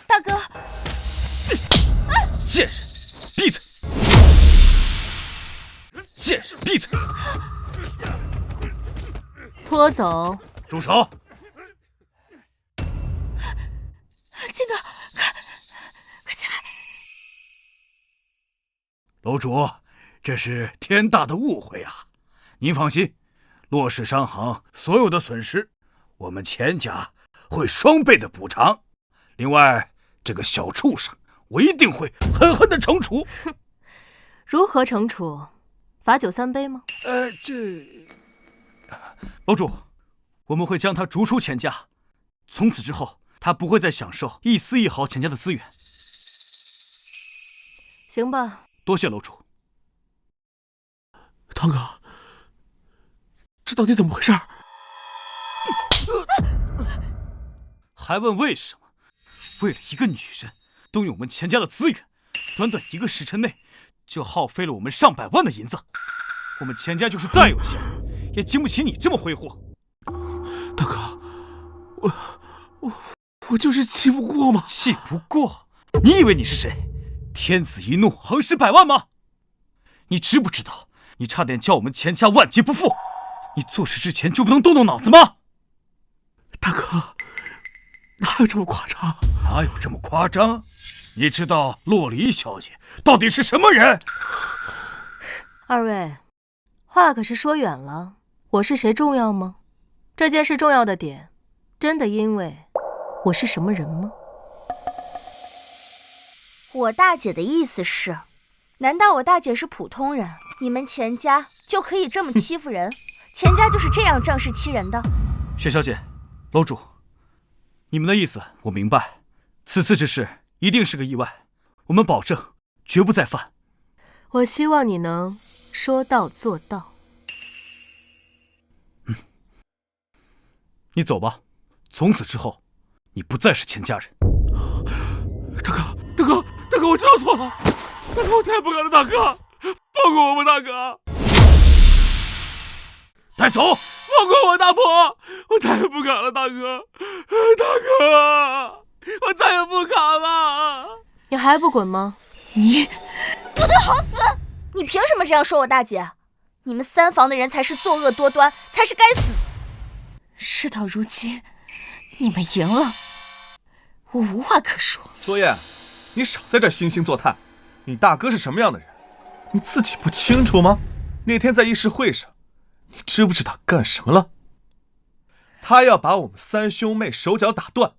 大哥，贱人，闭嘴！贱人，闭嘴！拖走！住手！金哥，快起来！楼主，这是天大的误会啊！您放心，骆氏商行所有的损失，我们钱家会双倍的补偿。另外，这个小畜生，我一定会狠狠的惩处。哼，如何惩处？罚酒3杯吗？楼主，我们会将他逐出钱家，从此之后，他不会再享受一丝一毫钱家的资源。行吧。多谢楼主。堂哥，这到底怎么回事？还问为什么？为了一个女人，动用我们钱家的资源，短短1个时辰内，就耗费了我们上百万的银子。我们钱家就是再有钱，也经不起你这么挥霍。大哥，我就是气不过嘛。气不过？你以为你是谁？天子一怒，横尸百万吗？你知不知道，你差点叫我们钱家万劫不复？你做事之前就不能动动脑子吗？大哥，哪有这么夸张？哪有这么夸张？你知道洛黎小姐到底是什么人？二位，话可是说远了。我是谁重要吗？这件事重要的点，真的因为我是什么人吗？我大姐的意思是，难道我大姐是普通人，你们钱家就可以这么欺负人？钱家就是这样仗势欺人的？薛小姐，楼主，你们的意思我明白，此次之事一定是个意外，我们保证绝不再犯。我希望你能说到做到。你走吧，从此之后，你不再是钱家人。大哥，我知道错了，大哥，我再也不敢了，大哥，放过我们，大哥，带走，放过我，大伯，我再也不敢了，大哥，大哥，我再也不敢了。你还不滚吗？你不得好死！你凭什么这样说我大姐？你们3房的人才是作恶多端，才是该死。事到如今，你们赢了，我无话可说。作业，你少在这惺惺作态。你大哥是什么样的人，你自己不清楚吗？那天在议事会上，你知不知道干什么了？他要把我们3兄妹手脚打断，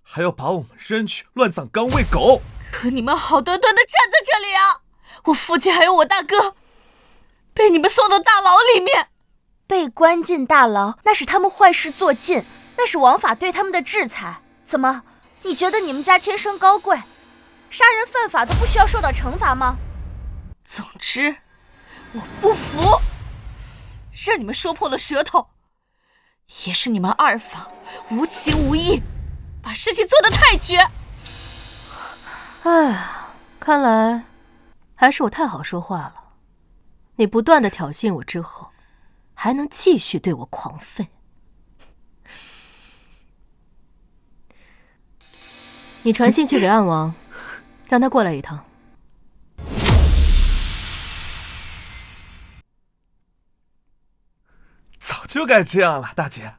还要把我们扔去乱葬岗喂狗。可你们好端端的站在这里啊！我父亲还有我大哥，被你们送到大牢里面。被关进大牢，那是他们坏事做尽，那是王法对他们的制裁。怎么，你觉得你们家天生高贵，杀人犯法都不需要受到惩罚吗？总之，我不服，让你们说破了舌头，也是你们2房无情无义，把事情做得太绝。哎，看来还是我太好说话了。你不断的挑衅我之后，还能继续对我狂吠。你传信去给暗王，让他过来一趟。早就该这样了，大姐。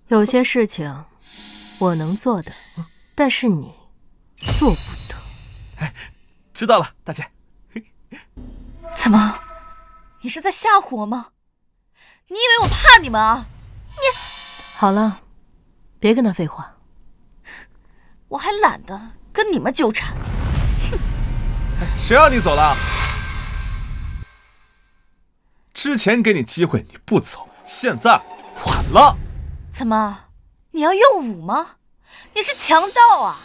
有些事情我能做的，但是你做不得。哎，知道了，大姐。怎么，你是在吓唬我吗？你以为我怕你们啊？好了，别跟他废话。我还懒得跟你们纠缠。哼！谁让你走了？之前给你机会你不走，现在晚了。怎么，你要用武吗？你是强盗啊！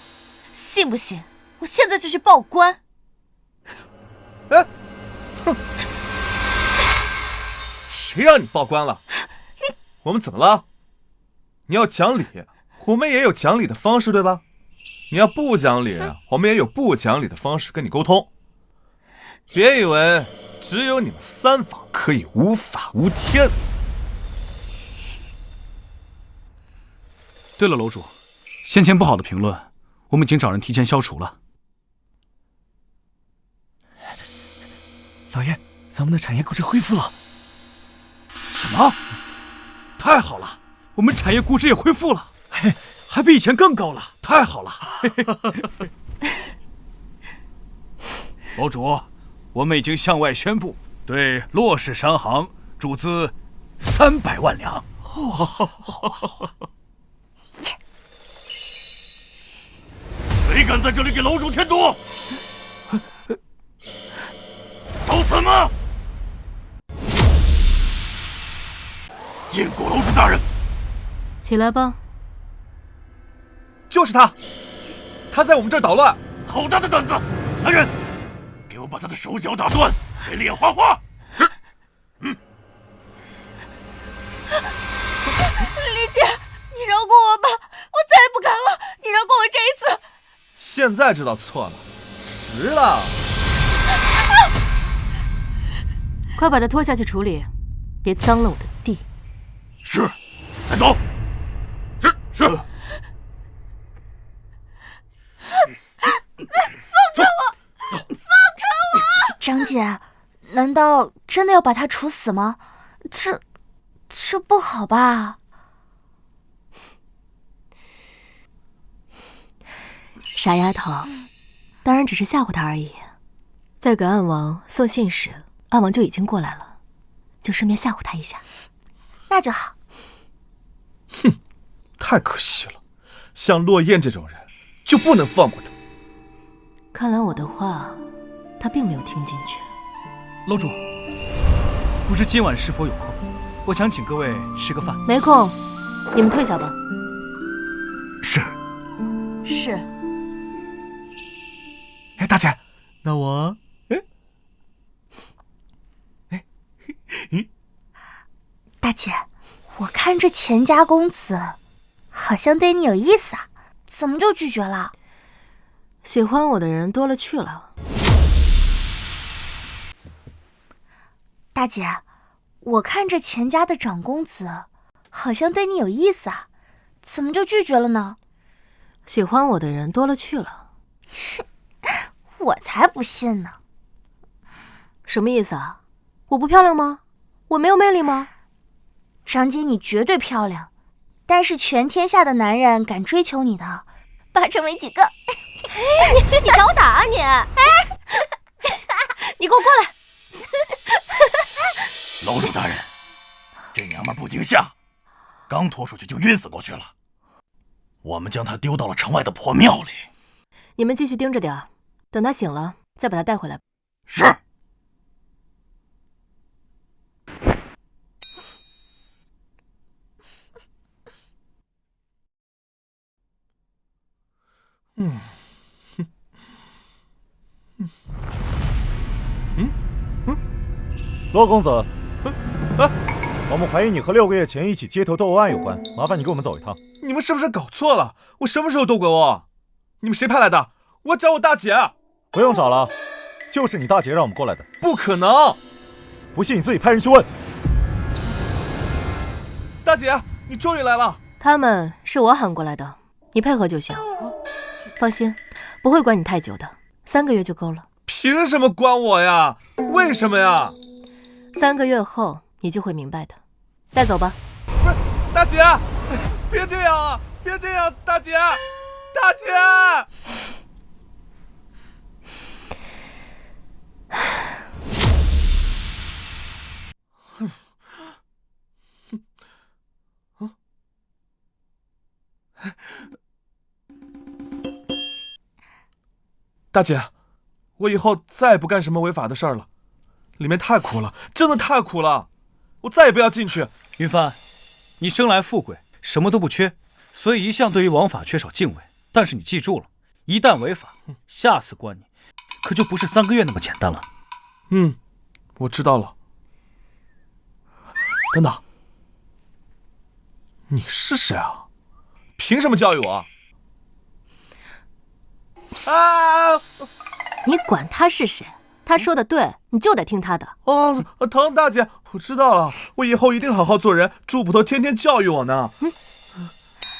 信不信我现在就去报官？哎，哼！谁让你报官了？我们怎么了？你要讲理，我们也有讲理的方式，对吧？你要不讲理，我们也有不讲理的方式跟你沟通。别以为只有你们三房可以无法无天。对了，楼主，先前不好的评论，我们已经找人提前消除了。老爷，咱们的产业估值恢复了。什么？太好了，我们产业估值也恢复了，还比以前更高了，太好了！楼主，我们已经向外宣布，对骆氏商行注资300万两。谁敢在这里给楼主添堵？找死吗？见过楼主大人。起来吧。就是他，他在我们这儿捣乱。好大的胆子！来人，给我把他的手脚打断，给脸画画。是。李姐，你饶过我吧，我再也不敢了。你饶过我这一次。现在知道错了，迟了。快把他拖下去处理，别脏了我的地。是，来走。是。放开我！放开我！张姐，难道真的要把他处死吗？这不好吧？傻丫头，当然只是吓唬他而已。再给暗王送信时，暗王就已经过来了，就顺便吓唬他一下。那就好。哼，太可惜了，像落雁这种人就不能放过他。看来我的话，他并没有听进去。楼主，不知今晚是否有空？我想请各位吃个饭。没空，你们退下吧。是。是。哎，大姐，那我，大姐，我看这钱家公子好像对你有意思啊，怎么就拒绝了？喜欢我的人多了去了。大姐，我看这钱家的长公子好像对你有意思啊，怎么就拒绝了呢？喜欢我的人多了去了。我才不信呢。什么意思啊？我不漂亮吗？我没有魅力吗？张姐，你绝对漂亮，但是全天下的男人敢追求你的，八成没几个。你找我打啊你！你给我过来！楼主大人，这娘们不惊吓，刚拖出去就晕死过去了。我们将她丢到了城外的破庙里。你们继续盯着点，等她醒了再把她带回来。是。骆公子，我们怀疑你和6个月前一起街头斗殴案有关，麻烦你跟我们走一趟。你们是不是搞错了？我什么时候斗过殴？你们谁派来的？我找我大姐。不用找了，就是你大姐让我们过来的。不可能！不信你自己派人去问。大姐，你终于来了。他们是我喊过来的，你配合就行。放心，不会管你太久的，3个月就够了。凭什么管我呀？为什么呀？3个月后你就会明白的。带走吧。不是，大姐，别这样啊！别这样，大姐，大姐。大姐，我以后再也不干什么违法的事儿了。里面太苦了，真的太苦了，我再也不要进去。云帆，你生来富贵，什么都不缺，所以一向对于王法缺少敬畏。但是你记住了，一旦违法，下次关你可就不是3个月那么简单了。我知道了。等等，你是谁啊？凭什么教育我？你管他是谁，他说的对，你就得听他的。唐大姐，我知道了，我以后一定好好做人。朱捕头天天教育我呢。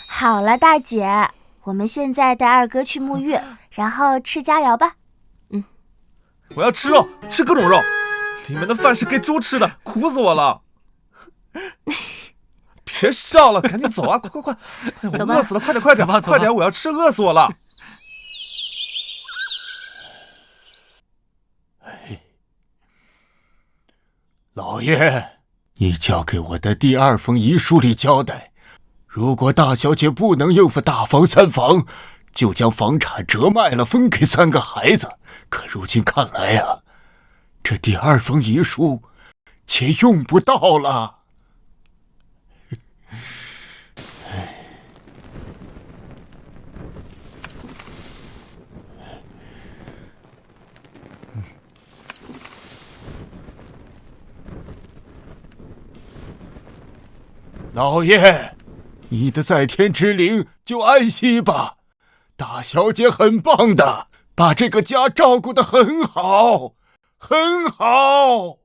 好了，大姐，我们现在带二哥去沐浴，然后吃佳肴吧。我要吃肉，吃各种肉，里面的饭是给猪吃的，苦死我了。别笑了，赶紧走啊！快！哎，我饿死了，快点，快点！我要吃，饿死我了。老爷，你交给我的第2封遗书里交代，如果大小姐不能应付大房3房，就将房产折卖了，分给3个孩子。可如今看来啊，这第2封遗书且用不到了。老爷，你的在天之灵就安息吧。大小姐很棒的，把这个家照顾得很好，很好。